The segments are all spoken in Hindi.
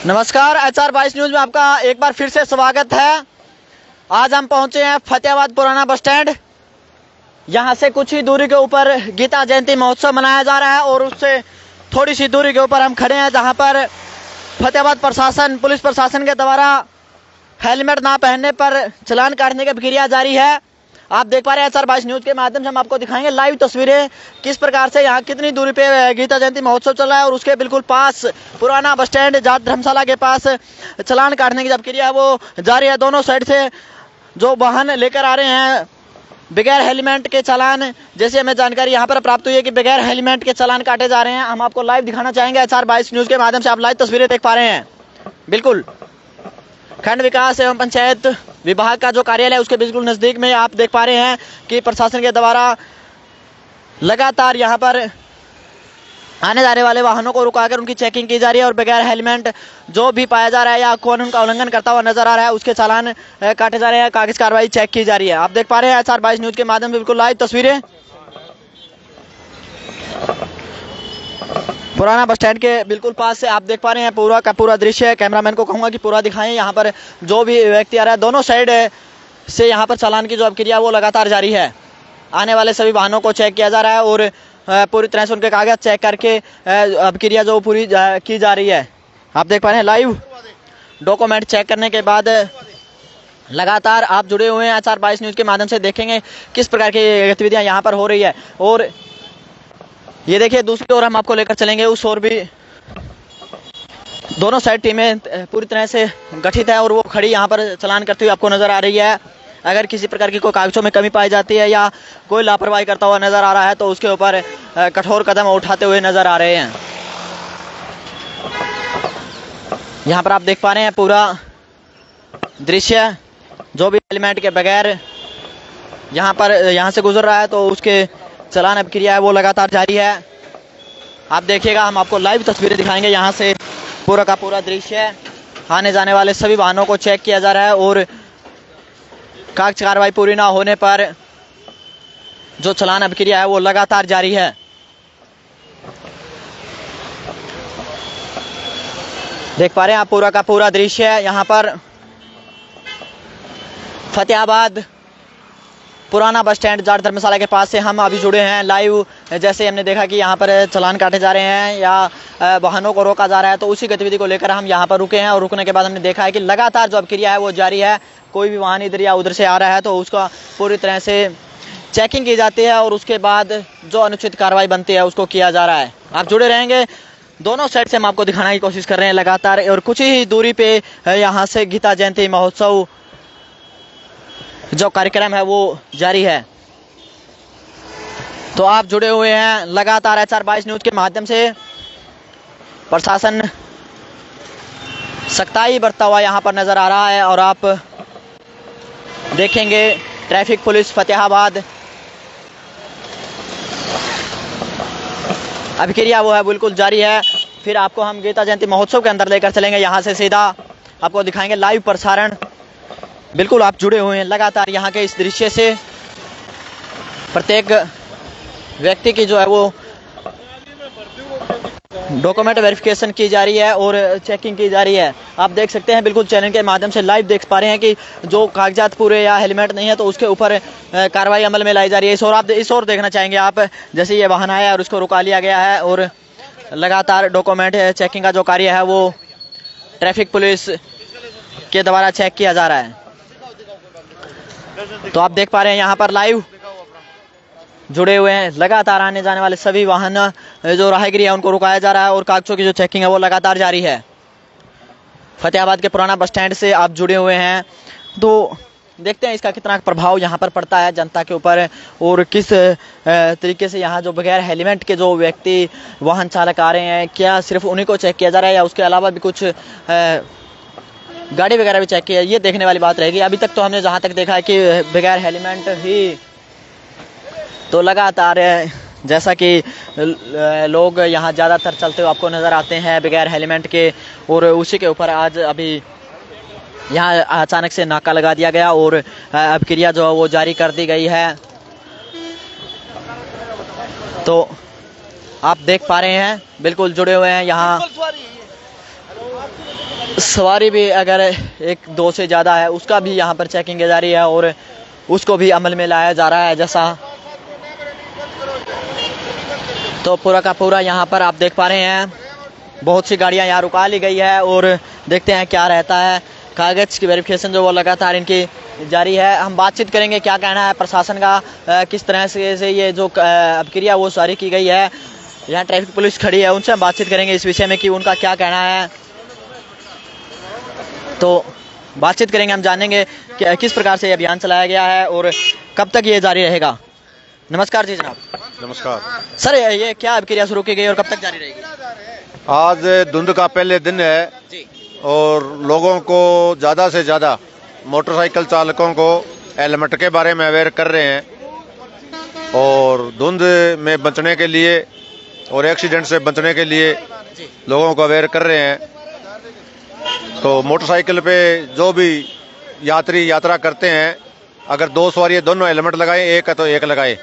नमस्कार, HR 22 न्यूज में आपका एक बार फिर से स्वागत है। आज हम पहुंचे हैं फतेहाबाद पुराना बस स्टैंड। यहां से कुछ ही दूरी के ऊपर गीता जयंती महोत्सव मनाया जा रहा है और उससे थोड़ी सी दूरी के ऊपर हम खड़े हैं, जहां पर फतेहाबाद प्रशासन, पुलिस प्रशासन के द्वारा हेलमेट ना पहनने पर चालान काटने की प्रक्रिया जारी है। आप देख पा रहे हैं HR 22 न्यूज के माध्यम से हम आपको दिखाएंगे लाइव तस्वीरें, किस प्रकार से यहाँ कितनी दूरी पे गीता जयंती महोत्सव चल रहा है और उसके बिल्कुल पास पुराना बस स्टैंड जाट धर्मशाला के पास चालान काटने की जब प्रक्रिया है वो जारी है। दोनों साइड से जो वाहन लेकर आ रहे हैं बगैर हेलमेट के चालान, जैसे हमें जानकारी यहाँ पर प्राप्त हुई है कि बगैर हेलमेट के चालान काटे जा रहे हैं। हम आपको लाइव दिखाना चाहेंगे HR 22 न्यूज के माध्यम से। आप लाइव तस्वीरें देख पा रहे हैं। बिल्कुल खंड विकास एवं पंचायत विभाग का जो कार्यालय है उसके बिल्कुल नजदीक में आप देख पा रहे हैं कि प्रशासन के द्वारा लगातार यहां पर आने जाने वाले वाहनों को रुकाकर उनकी चेकिंग की जा रही है और बगैर हेलमेट जो भी पाया जा रहा है या कानून का उल्लंघन करता हुआ नजर आ रहा है उसके चालान काटे जा रहे हैं, कागज कार्रवाई चेक की जा रही है। आप देख पा रहे हैं HR 22 न्यूज के माध्यम से बिल्कुल लाइव तस्वीरें पुराना बस स्टैंड के बिल्कुल पास से आप देख पा रहे हैं। पूरा का पूरा दृश्य कैमरामैन को कहूंगा कि पूरा दिखाएं। यहाँ पर जो भी व्यक्ति आ रहा है दोनों साइड से यहाँ पर चालान की जो प्रक्रिया वो लगातार जारी है। आने वाले सभी वाहनों को चेक किया जा रहा है और पूरी तरह से उनके कागज चेक करके प्रक्रिया जो पूरी की जा रही है। आप देख पा रहे हैं लाइव डॉक्यूमेंट चेक करने के बाद लगातार आप जुड़े हुए हैं HR 22 न्यूज के माध्यम से। देखेंगे किस प्रकार की गतिविधियां यहाँ पर हो रही है और ये देखिए दूसरी ओर हम आपको लेकर चलेंगे। उस ओर भी दोनों साइड टीमें पूरी तरह से गठित है और वो खड़ी यहाँ पर चालान करती हुई आपको नजर आ रही है। अगर किसी प्रकार की कोई कागजों में कमी पाई जाती है या कोई लापरवाही करता हुआ नजर आ रहा है तो उसके ऊपर कठोर कदम उठाते हुए नजर आ रहे हैं। यहाँ पर आप देख पा रहे हैं पूरा दृश्य, जो भी हेलमेट के बगैर यहाँ से गुजर रहा है तो उसके चालान प्रक्रिया है वो लगातार जारी है। आप देखिएगा, हम आपको लाइव तस्वीरें दिखाएंगे। यहाँ से पूरा का पूरा दृश्य, आने जाने वाले सभी वाहनों को चेक किया जा रहा है और कागज कार्रवाई पूरी ना होने पर जो चालान प्रक्रिया है वो लगातार जारी है। देख पा रहे हैं आप पूरा का पूरा दृश्य है। यहाँ पर फतेहाबाद पुराना बस स्टैंड जाट धर्मशाला के पास से हम अभी जुड़े हैं लाइव। जैसे हमने देखा कि यहाँ पर चालान काटे जा रहे हैं या वाहनों को रोका जा रहा है तो उसी गतिविधि को लेकर हम यहाँ पर रुके हैं और रुकने के बाद हमने देखा है कि लगातार जो प्रक्रिया है वो जारी है। कोई भी वाहन इधर या उधर से आ रहा है तो उसका पूरी तरह से चेकिंग की जाती है और उसके बाद जो अनुचित कार्रवाई बनती है उसको किया जा रहा है। आप जुड़े रहेंगे, दोनों साइड से हम आपको दिखाने की कोशिश कर रहे हैं लगातार। और कुछ ही दूरी पे यहाँ से गीता जयंती महोत्सव जो कार्यक्रम है वो जारी है। तो आप जुड़े हुए हैं लगातार HR 22 न्यूज के माध्यम से। प्रशासन सख्ताई बरतता हुआ यहाँ पर नजर आ रहा है और आप देखेंगे ट्रैफिक पुलिस फतेहाबाद अभिक्रिया वो है बिल्कुल जारी है। फिर आपको हम गीता जयंती महोत्सव के अंदर लेकर चलेंगे। यहाँ से सीधा आपको दिखाएंगे लाइव प्रसारण। बिल्कुल आप जुड़े हुए हैं लगातार यहाँ के इस दृश्य से। प्रत्येक व्यक्ति की जो है वो डॉक्यूमेंट वेरिफिकेशन की जा रही है और चेकिंग की जा रही है। आप देख सकते हैं बिल्कुल चैनल के माध्यम से लाइव देख पा रहे हैं कि जो कागजात पूरे या हेलमेट नहीं है तो उसके ऊपर कार्रवाई अमल में लाई जा रही है। इस ओर देखना चाहेंगे आप, जैसे ये वाहन आया और उसको रुका लिया गया है और लगातार डॉक्यूमेंट चेकिंग का जो कार्य है वो ट्रैफिक पुलिस के द्वारा चेक किया जा रहा है। तो आप देख पा रहे हैं यहाँ पर लाइव जुड़े हुए हैं। लगातार आने जाने वाले सभी वाहन जो राहगीरी है उनको रुकाया जा रहा है और कागजों की जो चेकिंग है वो लगातार जारी है। फतेहाबाद के पुराना बस स्टैंड से आप जुड़े हुए हैं तो देखते हैं इसका कितना प्रभाव यहाँ पर पड़ता है जनता के ऊपर और किस तरीके से यहाँ जो बगैर हेलमेट के जो व्यक्ति वाहन चालक आ रहे हैं, क्या सिर्फ उन्हीं को चेक किया जा रहा है या उसके अलावा भी कुछ गाड़ी वगैरह भी चेक किया, ये देखने वाली बात रहेगी। अभी तक तो हमने जहाँ तक देखा है कि बगैर हेलमेट ही तो लगातार जैसा कि लोग यहाँ ज़्यादातर चलते हुए आपको नज़र आते हैं बगैर हेलमेट के, और उसी के ऊपर आज अभी यहाँ अचानक से नाका लगा दिया गया और अब क्रिया जो है वो जारी कर दी गई है। तो आप देख पा रहे हैं बिल्कुल जुड़े हुए हैं यहाँ। सवारी भी अगर एक दो से ज़्यादा है उसका भी यहाँ पर चेकिंग की जा रही है और उसको भी अमल में लाया जा रहा है जैसा। तो पूरा का पूरा यहाँ पर आप देख पा रहे हैं बहुत सी गाड़ियाँ यहाँ रुका ली गई है और देखते हैं क्या रहता है। कागज़ की वेरिफिकेशन जो वो लगातार इनकी जारी है। हम बातचीत करेंगे क्या कहना है प्रशासन का, किस तरह से ये जो अभिक्रिया वो जारी की गई है। यहाँ ट्रैफिक पुलिस खड़ी है, उनसे हम बातचीत करेंगे इस विषय में कि उनका क्या कहना है। तो बातचीत करेंगे, हम जानेंगे कि किस प्रकार से ये अभियान चलाया गया है और कब तक ये जारी रहेगा। नमस्कार जी जनाब। नमस्कार सर, ये क्या अभिक्रिया शुरू की गई और कब तक जारी रहेगी? आज धुंध का पहले दिन है जी। और लोगों को ज़्यादा से ज़्यादा मोटरसाइकिल चालकों को हेलमेट के बारे में अवेयर कर रहे हैं और धुंध में बचने के लिए और एक्सीडेंट से बचने के लिए लोगों को अवेयर कर रहे हैं। तो मोटरसाइकिल पे जो भी यात्री यात्रा करते हैं, अगर 2 सवारी दोनों हेलमेट लगाएं, एक है तो एक लगाए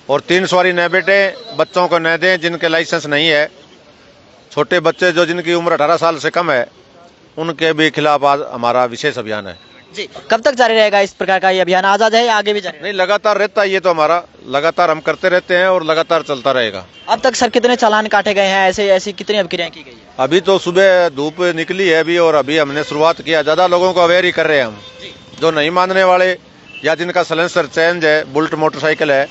और 3 सवारी न बैठे, बच्चों को न दें जिनके लाइसेंस नहीं है। छोटे बच्चे जो जिनकी उम्र 18 साल से कम है उनके भी खिलाफ आज हमारा विशेष अभियान है। जी, कब तक जारी रहेगा इस प्रकार का ये अभियान? आजाद है या आगे भी जारी? नहीं, लगातार रहता है। ये तो हमारा लगातार हम करते रहते हैं और लगातार चलता रहेगा। अब तक सर कितने चालान काटे गए हैं? ऐसी कितनी अभिक्रियाएं की गई है? अभी तो सुबह धूप निकली है अभी और अभी हमने शुरुआत किया। ज्यादा लोगों को अवेयर ही कर रहे हैं हम। जो नहीं मानने वाले या जिनका सलेंसर चेंज है, बुलेट मोटरसाइकिल है,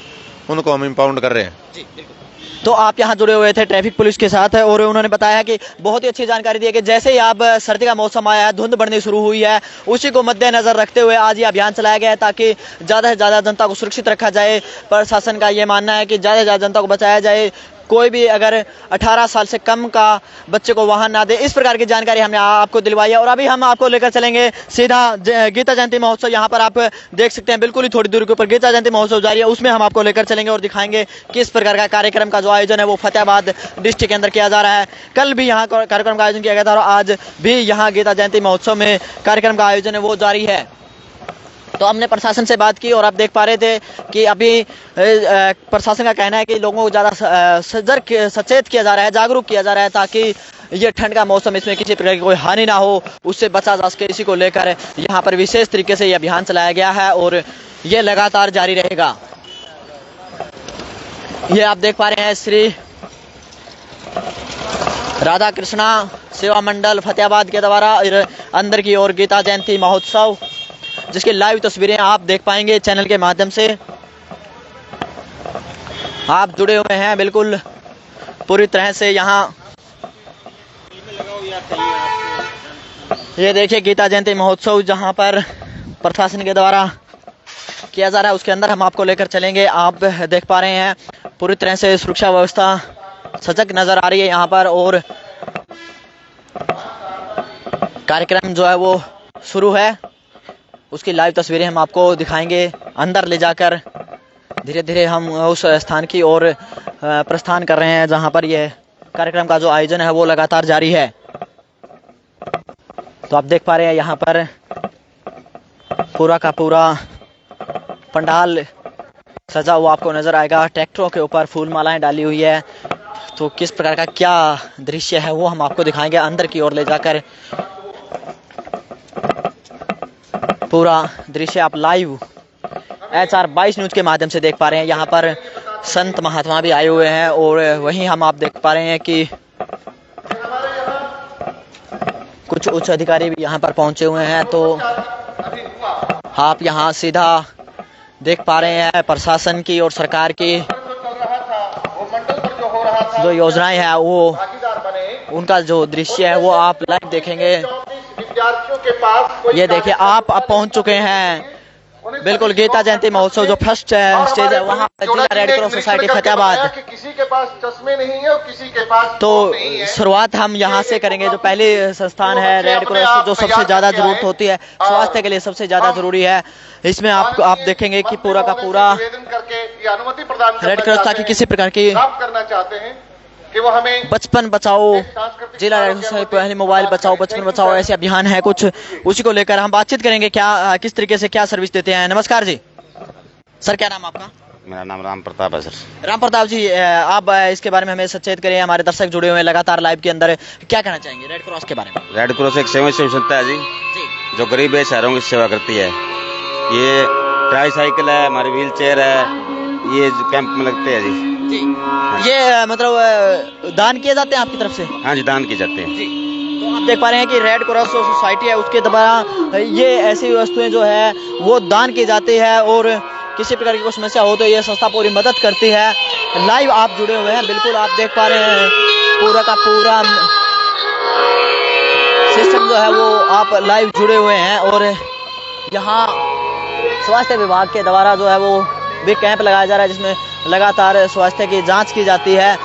उनको हम इम्पाउंड कर रहे हैं। जी, बिल्कुल। तो आप यहाँ जुड़े हुए थे ट्रैफिक पुलिस के साथ और उन्होंने बताया कि बहुत ही अच्छी जानकारी दी है कि जैसे ही आप सर्दी का मौसम आया है, धुंध बढ़नी शुरू हुई है, उसी को मद्देनजर रखते हुए आज ये अभियान चलाया गया है ताकि ज़्यादा से ज़्यादा जनता को सुरक्षित रखा जाए। प्रशासन का ये मानना है कि ज़्यादा से ज़्यादा जनता को बचाया जाए, कोई भी अगर 18 साल से कम का बच्चे को वाहन ना दे। इस प्रकार की जानकारी हमने आपको दिलवाई है और अभी हम आपको लेकर चलेंगे सीधा गीता जयंती महोत्सव। यहाँ पर आप देख सकते हैं बिल्कुल ही थोड़ी दूरी के ऊपर गीता जयंती महोत्सव जारी है, उसमें हम आपको लेकर चलेंगे और दिखाएंगे किस प्रकार का कार्यक्रम का जो आयोजन है वो फतेहाबाद डिस्ट्रिक्ट के अंदर किया जा रहा है। कल भी यहाँ कार्यक्रम का आयोजन किया गया था और आज भी यहाँ गीता जयंती महोत्सव में कार्यक्रम का आयोजन है वो जारी है। तो हमने प्रशासन से बात की और आप देख पा रहे थे कि अभी प्रशासन का कहना है कि लोगों को ज़्यादा सचेत किया जा रहा है, जागरूक किया जा रहा है ताकि ये ठंड का मौसम, इसमें किसी प्रकार की कोई हानि ना हो, उससे बचा जा सके। इसी को लेकर यहाँ पर विशेष तरीके से ये अभियान चलाया गया है और ये लगातार जारी रहेगा। ये आप देख पा रहे हैं श्री राधा कृष्णा सेवा मंडल फतेहाबाद के द्वारा अंदर की ओर गीता जयंती महोत्सव, जिसकी लाइव तस्वीरें आप देख पाएंगे चैनल के माध्यम से। आप जुड़े हुए हैं बिल्कुल पूरी तरह से यहाँ। ये देखिए गीता जयंती महोत्सव जहाँ पर प्रशासन के द्वारा किया जा रहा है, उसके अंदर हम आपको लेकर चलेंगे। आप देख पा रहे हैं पूरी तरह से सुरक्षा व्यवस्था सजग नजर आ रही है यहाँ पर और कार्यक्रम जो है वो शुरू है, उसकी लाइव तस्वीरें हम आपको दिखाएंगे। अंदर ले जाकर धीरे धीरे हम उस स्थान की ओर प्रस्थान कर रहे हैं जहां पर यह कार्यक्रम का जो आयोजन है वो लगातार जारी है। तो आप देख पा रहे हैं यहाँ पर पूरा का पूरा पंडाल सजा हुआ आपको नजर आएगा। ट्रैक्टरों के ऊपर फूल मालाएं डाली हुई है। तो किस प्रकार का क्या दृश्य है वो हम आपको दिखाएंगे अंदर की ओर ले जाकर। पूरा दृश्य आप लाइव HR 22 न्यूज के माध्यम से देख पा रहे हैं। यहाँ पर संत महात्मा भी आए हुए हैं और वहीं हम आप देख पा रहे हैं कि कुछ उच्च अधिकारी भी यहाँ पर पहुंचे हुए हैं। तो आप यहाँ सीधा देख पा रहे हैं प्रशासन की और सरकार की जो योजनाएं हैं वो उनका जो दृश्य है वो आप लाइव देखेंगे। ये देखिए आप अब पहुंच चुके हैं बिल्कुल गीता जयंती महोत्सव जो फर्स्ट स्टेज है वहाँ जिला रेड क्रॉस सोसाइटी फतेहाबाद। किसी के पास चश्मे नहीं है और किसी के पास तो शुरुआत हम यहाँ से करेंगे। जो पहले संस्थान है रेड क्रॉस, जो सबसे ज्यादा जरूरत होती है स्वास्थ्य के लिए, सबसे ज्यादा जरूरी है। इसमें आप देखेंगे कि पूरा का पूरा रेड क्रॉस ताकि किसी प्रकार की करना चाहते हैं कि वो हमें बचपन बचाओ, जिला पहले मोबाइल बचाओ, बचपन बचाओ, ऐसे अभियान है कुछ, उसी को लेकर हम बातचीत करेंगे क्या किस तरीके से क्या सर्विस देते हैं। नमस्कार जी सर, क्या नाम आपका? मेरा नाम राम प्रताप है सर। राम प्रताप जी, आप इसके बारे में हमें सचेत करिए, हमारे दर्शक जुड़े हुए हैं लगातार लाइव के अंदर, क्या कहना चाहेंगे रेड क्रॉस के बारे में? रेड क्रॉस एक सेवा संस्था है जी, जो गरीब बेसहारों की सेवा करती है। ये ट्राई साइकिल है, हमारी व्हील चेयर है, ये कैंप में लगते हैं जी। ये मतलब दान किए जाते हैं आपकी तरफ से? हाँ जी, दान किए जाते हैं। तो आप देख पा रहे हैं कि रेड क्रॉस सोसाइटी है, उसके द्वारा ये ऐसी वस्तुएं जो है वो दान की जाती है, और किसी प्रकार की कोई समस्या हो तो ये संस्था पूरी मदद करती है। लाइव आप जुड़े हुए हैं, बिल्कुल आप देख पा रहे हैं पूरा का पूरा सिस्टम जो है वो आप लाइव जुड़े हुए हैं। और यहाँ स्वास्थ्य विभाग के द्वारा जो है वो भी कैंप लगाया जा रहा है, जिसमें लगातार स्वास्थ्य की जांच की जाती है।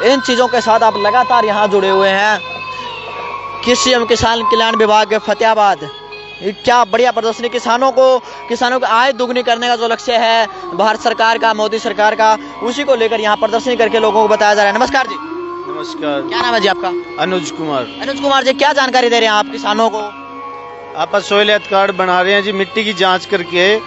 इन चीज़ों के साथ आप लगातार यहाँ जुड़े हुए हैं। कृषि एवं किसान कल्याण विभाग फतेहाबाद, क्या बढ़िया प्रदर्शनी। किसानों की आय दुगनी करने का जो लक्ष्य है भारत सरकार का, मोदी सरकार का, उसी को लेकर यहाँ प्रदर्शनी करके लोगों को बताया जा रहा है। नमस्कार जी। नमस्कार। क्या नाम है जी आपका? अनुज कुमार। अनुज कुमार जी, क्या जानकारी दे रहे हैं आप किसानों को? आप सोइल हेल्थ कार्ड बना रहे हैं जी, मिट्टी की जांच करके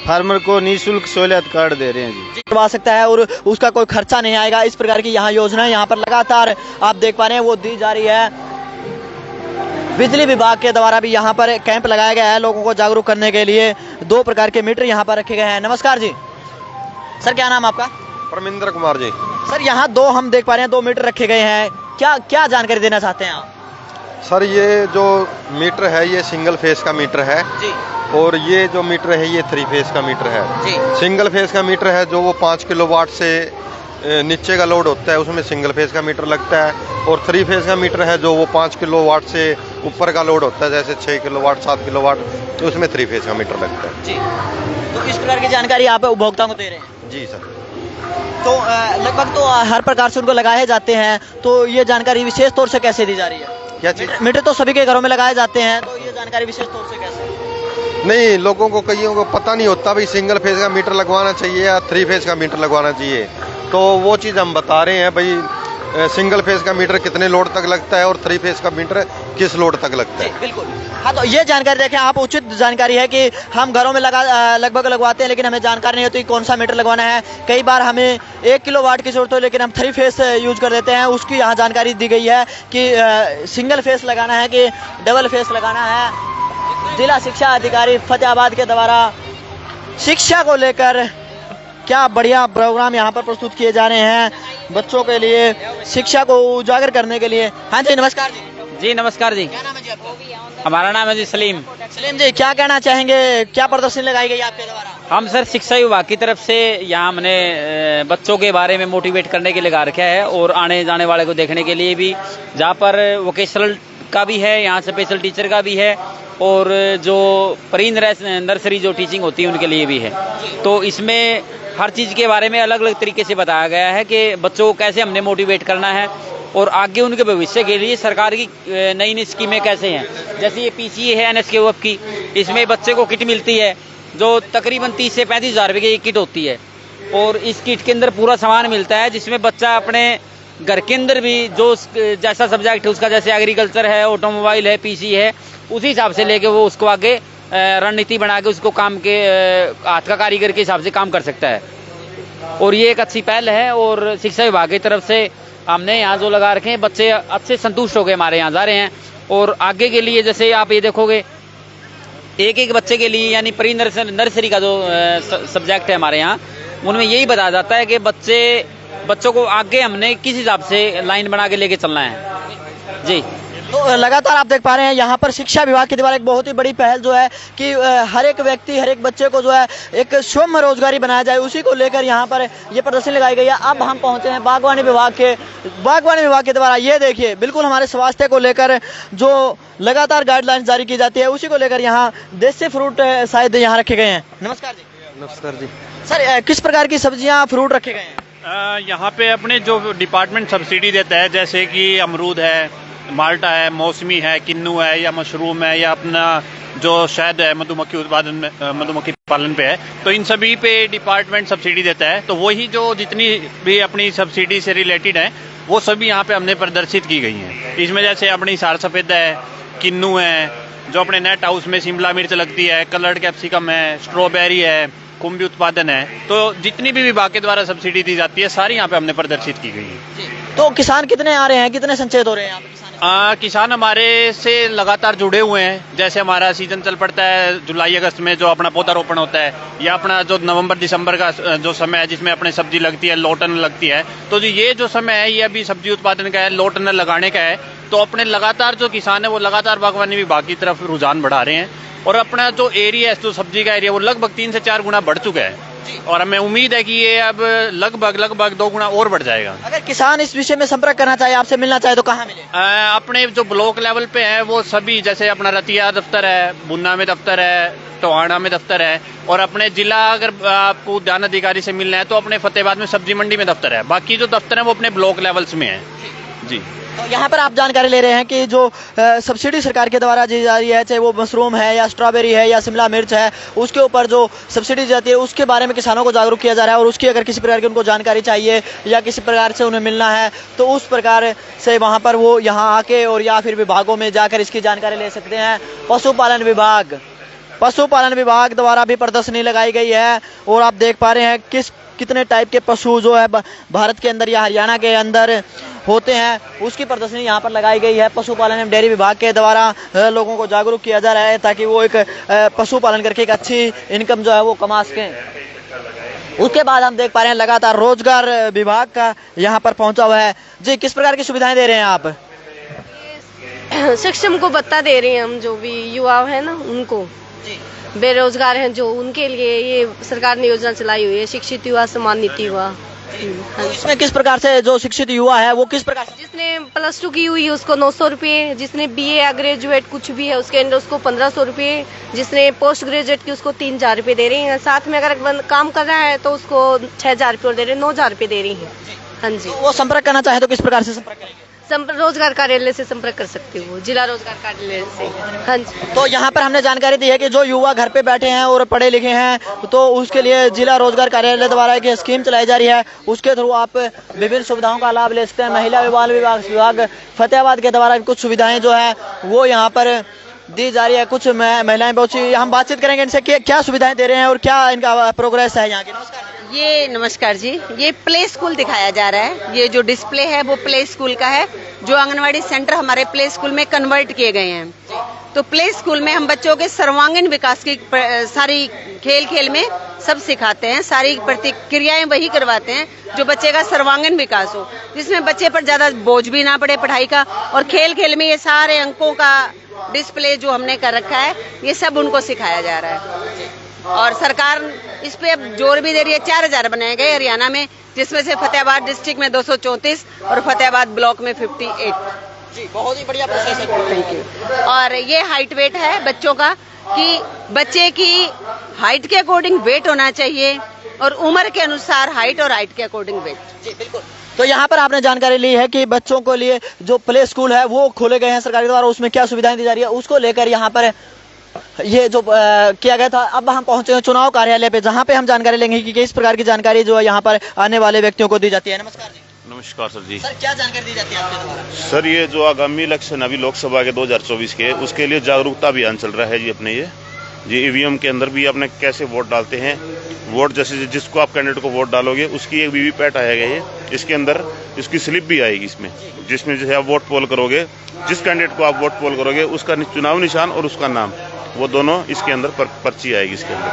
फार्मर को निःशुल्क सोइल हेल्थ कार्ड दे रहे हैं जी। करवा सकता है और उसका कोई खर्चा नहीं आएगा। इस प्रकार की यहाँ योजना यहाँ पर लगातार आप देख पा रहे हैं वो दी जा रही है। बिजली विभाग के द्वारा भी यहाँ पर कैंप लगाया गया है लोगों को जागरूक करने के लिए। 2 प्रकार के मीटर यहाँ पर रखे गए हैं। नमस्कार जी सर, क्या नाम आपका? परमिंदर कुमार जी। सर, यहाँ 2 हम देख पा रहे हैं 2 मीटर रखे गए हैं, क्या क्या जानकारी देना चाहते हैं आप? सर, ये जो मीटर है ये सिंगल फेस का मीटर है जी। और ये जो मीटर है ये 3 फेस का मीटर है जी। सिंगल फेस का मीटर है जो वो 5 किलोवाट से नीचे का लोड होता है, उसमें सिंगल फेस का मीटर लगता है। और 3 फेस का मीटर है जो वो 5 किलोवाट से ऊपर का लोड होता है, जैसे 6 किलोवाट 7 किलोवाट, तो उसमें 3 फेस का मीटर लगता है जी। तो इस प्रकार की जानकारी आप उपभोक्ताओं को दे रहे हैं? जी सर। तो लगभग तो हर प्रकार से उनको लगाए जाते हैं, तो ये जानकारी विशेष तौर से कैसे दी जा रही है? क्या चीज? मीटर तो सभी के घरों में लगाए जाते हैं, तो ये जानकारी विशेष तौर से कैसे? नहीं, लोगों को कईयों को पता नहीं होता भाई सिंगल फेस का मीटर लगवाना चाहिए या 3 फेस का मीटर लगवाना चाहिए, तो वो चीज़ हम बता रहे हैं भाई। सिंगल फेस का मीटर कितने लोड तक लगता है और 3 फेस का मीटर किस लोड तक लगता है। बिल्कुल। हाँ, तो ये जानकारी देखें आप, उचित जानकारी है कि हम घरों में लगभग लगवाते हैं, लेकिन हमें जानकारी नहीं होती कि कौन सा मीटर लगवाना है। कई बार हमें 1 किलोवाट की जरूरत हो लेकिन हम 3 फेस यूज कर देते हैं, उसकी यहाँ जानकारी दी गई है कि सिंगल फेस लगाना है कि डबल फेस लगाना है। जिला शिक्षा अधिकारी फतेहाबाद के द्वारा शिक्षा को लेकर क्या बढ़िया प्रोग्राम यहाँ पर प्रस्तुत किए जा रहे हैं बच्चों के लिए, शिक्षा को उजागर करने के लिए। हाँ जी, नमस्कार जी। जी नमस्कार जी। क्या नाम है जी आपका? हमारा नाम है जी सलीम। सलीम जी, क्या कहना चाहेंगे, क्या प्रदर्शनी लगाई गई आपके द्वारा? हम सर शिक्षा विभाग की तरफ से यहाँ हमने बच्चों के बारे में मोटिवेट करने के लिए लगा रखा है, और आने जाने वाले को देखने के लिए भी, जहाँ पर वोकेशनल का भी है, यहाँ स्पेशल टीचर का भी है, और जो प्री नर्सरी जो टीचिंग होती है उनके लिए भी है। तो इसमें हर चीज़ के बारे में अलग अलग तरीके से बताया गया है कि बच्चों को कैसे हमने मोटिवेट करना है, और आगे उनके भविष्य के लिए सरकार की नई नई स्कीमें कैसे हैं। जैसे ये PCA है NSKOF की, इसमें बच्चे को किट मिलती है जो तकरीबन 30 से 35 हज़ार रुपये की किट होती है, और इस किट के अंदर पूरा सामान मिलता है, जिसमें बच्चा अपने घर के अंदर भी जो जैसा सब्जेक्ट है उसका, जैसे एग्रीकल्चर है, ऑटोमोबाइल है, PC है, उसी हिसाब से लेके वो उसको आगे रणनीति बना के उसको काम के हाथ का कारीगर के हिसाब से काम कर सकता है। और ये एक अच्छी पहल है, और शिक्षा विभाग की तरफ से हमने यहाँ जो लगा रखे हैं, बच्चे अच्छे संतुष्ट हो गए हमारे यहाँ जा रहे हैं। और आगे के लिए जैसे आप ये देखोगे, एक एक बच्चे के लिए यानी प्री नर्सरी का जो सब्जेक्ट है हमारे यहाँ, उनमें यही बताया जाता है कि बच्चों को आगे हमने किस हिसाब से लाइन बना के लेके चलना है जी। तो लगातार आप देख पा रहे हैं यहाँ पर शिक्षा विभाग के द्वारा एक बहुत ही बड़ी पहल जो है कि हर एक व्यक्ति, हर एक बच्चे को जो है एक स्वयं रोजगारी बनाया जाए, उसी को लेकर यहाँ पर ये प्रदर्शनी लगाई गई है। अब हम पहुँचे हैं बागवानी विभाग के द्वारा। ये देखिए, बिल्कुल हमारे स्वास्थ्य को लेकर जो लगातार गाइडलाइंस जारी की जाती है, उसी को लेकर यहाँ देसी फ्रूट शायद यहाँ रखे गए हैं। नमस्कार जी। नमस्कार जी। सर, किस प्रकार की सब्जियाँ फ्रूट रखे गए हैं? यहाँ पे अपने जो डिपार्टमेंट सब्सिडी देता है, जैसे कि अमरूद है, माल्टा है, मौसमी है, किन्नू है, या मशरूम है, या अपना जो शहद है मधुमक्खी उत्पादन में, मधुमक्खी पालन पे है, तो इन सभी पे डिपार्टमेंट सब्सिडी देता है। तो वही जो जितनी भी अपनी सब्सिडी से रिलेटेड है वो सभी यहाँ पे हमने प्रदर्शित की गई हैं। इसमें जैसे अपनी सार सफेद है, किन्नू है, जो अपने नेट हाउस में शिमला मिर्च लगती है, कलर्ड कैप्सिकम है, स्ट्रॉबेरी है, कुंभी उत्पादन है, तो जितनी भी विभाग के द्वारा सब्सिडी दी जाती है सारी यहाँ पे हमने प्रदर्शित की गई है। तो किसान कितने आ रहे हैं, कितने संचेत हो रहे हैं यहाँ पे किसान? किसान हमारे से लगातार जुड़े हुए हैं। जैसे हमारा सीजन चल पड़ता है जुलाई अगस्त में, जो अपना पौधारोपण होता है, या अपना जो नवंबर दिसंबर का जो समय है जिसमें अपने सब्जी लगती है, लौटन लगती है, तो ये जो समय है ये अभी सब्जी उत्पादन का है, लौटन लगाने का है। तो अपने लगातार जो किसान है वो लगातार बागवानी विभाग की तरफ रुझान बढ़ा रहे हैं, और अपना जो एरिया है, जो सब्जी का एरिया, वो लगभग 3 से 4 गुना बढ़ चुका है, और हमें उम्मीद है कि ये अब लगभग 2 गुना और बढ़ जाएगा। अगर किसान इस विषय में संपर्क करना चाहे, आपसे मिलना चाहे तो कहाँ मिले? अपने जो ब्लॉक लेवल पे है वो सभी, जैसे अपना रतिया दफ्तर है, बुन्ना में दफ्तर है, टोहाना में दफ्तर है, और अपने जिला अगर आपको उद्यान अधिकारी से मिलना है तो अपने फतेहाबाद में सब्जी मंडी में दफ्तर है। बाकी जो दफ्तर है वो अपने ब्लॉक लेवल्स में है जी। तो यहाँ पर आप जानकारी ले रहे हैं कि जो सब्सिडी सरकार के द्वारा दी जा रही है, चाहे वो मशरूम है या स्ट्रॉबेरी है या शिमला मिर्च है, उसके ऊपर जो सब्सिडी जाती है उसके बारे में किसानों को जागरूक किया जा रहा है, और उसकी अगर किसी प्रकार की उनको जानकारी चाहिए या किसी प्रकार से उन्हें मिलना है तो उस प्रकार से वहाँ पर वो यहाँ आके और या फिर विभागों में जाकर इसकी जानकारी ले सकते हैं। पशुपालन विभाग द्वारा भी प्रदर्शनी लगाई गई है, और आप देख पा रहे हैं कितने टाइप के पशु जो है भारत के अंदर या हरियाणा के अंदर होते हैं, उसकी प्रदर्शनी यहाँ पर लगाई गई है। पशुपालन एवं डेयरी विभाग के द्वारा लोगों को जागरूक किया जा रहा है ताकि वो एक पशुपालन करके एक अच्छी इनकम जो है वो कमा सकें। उसके बाद हम देख पा रहे हैं लगातार रोजगार विभाग का यहाँ पर पहुंचा हुआ है। जी, किस प्रकार की सुविधाएं दे रहे हैं आप? सक्षम को भत्ता दे रहे हैं हम, जो भी युवा है ना उनको, बेरोजगार हैं जो, उनके लिए ये सरकार ने योजना चलाई हुई है, शिक्षित युवा सम्मान निधि युवा। इसमें किस प्रकार से जो शिक्षित युवा है वो किस प्रकार से? जिसने +2 की हुई है उसको 900 रुपये, जिसने BA या ग्रेजुएट कुछ भी है उसके अंदर उसको 1500 रुपये, जिसने पोस्ट ग्रेजुएट की उसको 3000 रुपये दे रही हैं। साथ में अगर काम कर रहा है तो उसको 6000 रुपये दे रहे हैं, 9000 रुपये दे रही हैं। हाँ जी। वो संपर्क करना चाहे तो किस प्रकार से संपर्क करेंगे? रोजगार कार्यालय से संपर्क कर सकते हो, जिला रोजगार कार्यालय से। हाँ जी। तो यहाँ पर हमने जानकारी दी है कि जो युवा घर पे बैठे हैं और पढ़े लिखे हैं तो उसके लिए जिला रोजगार कार्यालय द्वारा एक स्कीम चलाई जा रही है, उसके थ्रू आप विभिन्न सुविधाओं का लाभ ले सकते हैं। महिला बाल विभाग फतेहाबाद के द्वारा कुछ सुविधाएं जो है वो यहाँ पर दी जा रही है। कुछ महिलाएं बहुत सी, हम बातचीत करेंगे इनसे कि क्या सुविधाएं दे रहे हैं और क्या इनका प्रोग्रेस है यहाँ की। नमस्कार जी, ये प्ले स्कूल दिखाया जा रहा है। ये जो डिस्प्ले है वो प्ले स्कूल का है, जो आंगनवाड़ी सेंटर हमारे प्ले स्कूल में कन्वर्ट किए गए हैं। तो प्ले स्कूल में हम बच्चों के सर्वांगीण विकास की सारी खेल में सब सिखाते हैं, सारी प्रतिक्रियाएं वही करवाते हैं जो बच्चे का सर्वांगीण विकास हो, जिसमें बच्चे पर ज्यादा बोझ भी ना पड़े पढ़ाई का, और खेल में ये सारे अंकों का डिस्प्ले जो हमने कर रखा है ये सब उनको सिखाया जा रहा है। और सरकार इस पे अब जोर भी दे रही है। 4000 बनाए गए हरियाणा में, जिसमें से फतेहाबाद डिस्ट्रिक्ट में 234 और फतेहाबाद ब्लॉक में 58। जी, बहुत ही बढ़िया प्रोसेस है। Thank you. और ये हाइट वेट है बच्चों का, कि बच्चे की हाइट के अकॉर्डिंग वेट होना चाहिए, और उम्र के अनुसार हाइट और हाइट के अकॉर्डिंग वेट। जी बिल्कुल। तो यहाँ पर आपने जानकारी ली है कि बच्चों को लिए जो प्ले स्कूल है वो खोले गए हैं सरकार द्वारा, उसमें क्या सुविधाएं दी जा रही है उसको लेकर यहाँ पर ये जो किया गया था। अब हम पहुंचे हैं चुनाव कार्यालय पे, जहाँ पे हम जानकारी लेंगे कि किस प्रकार की जानकारी जो है यहाँ पर आने वाले व्यक्तियों को दी जाती है। नमस्कार जी। नमस्कार सर जी। सर, क्या जानकारी दी जाती है आपके द्वारा? सर, ये जो आगामी इलेक्शन अभी लोकसभा के 2024 के, उसके लिए जागरूकता अभियान चल रहा है जी अपने ये ईवीएम के अंदर भी अपने कैसे वोट डालते हैं। वोट जैसे जिसको आप कैंडिडेट को वोट डालोगे उसकी एक वीवीपैट आएगा, ये इसके अंदर इसकी स्लिप भी आएगी इसमें, जिसमें जैसे आप वोट पोल करोगे, जिस कैंडिडेट को आप वोट पोल करोगे उसका चुनाव निशान और उसका नाम, वो दोनों इसके अंदर पर्ची आएगी इसके अंदर।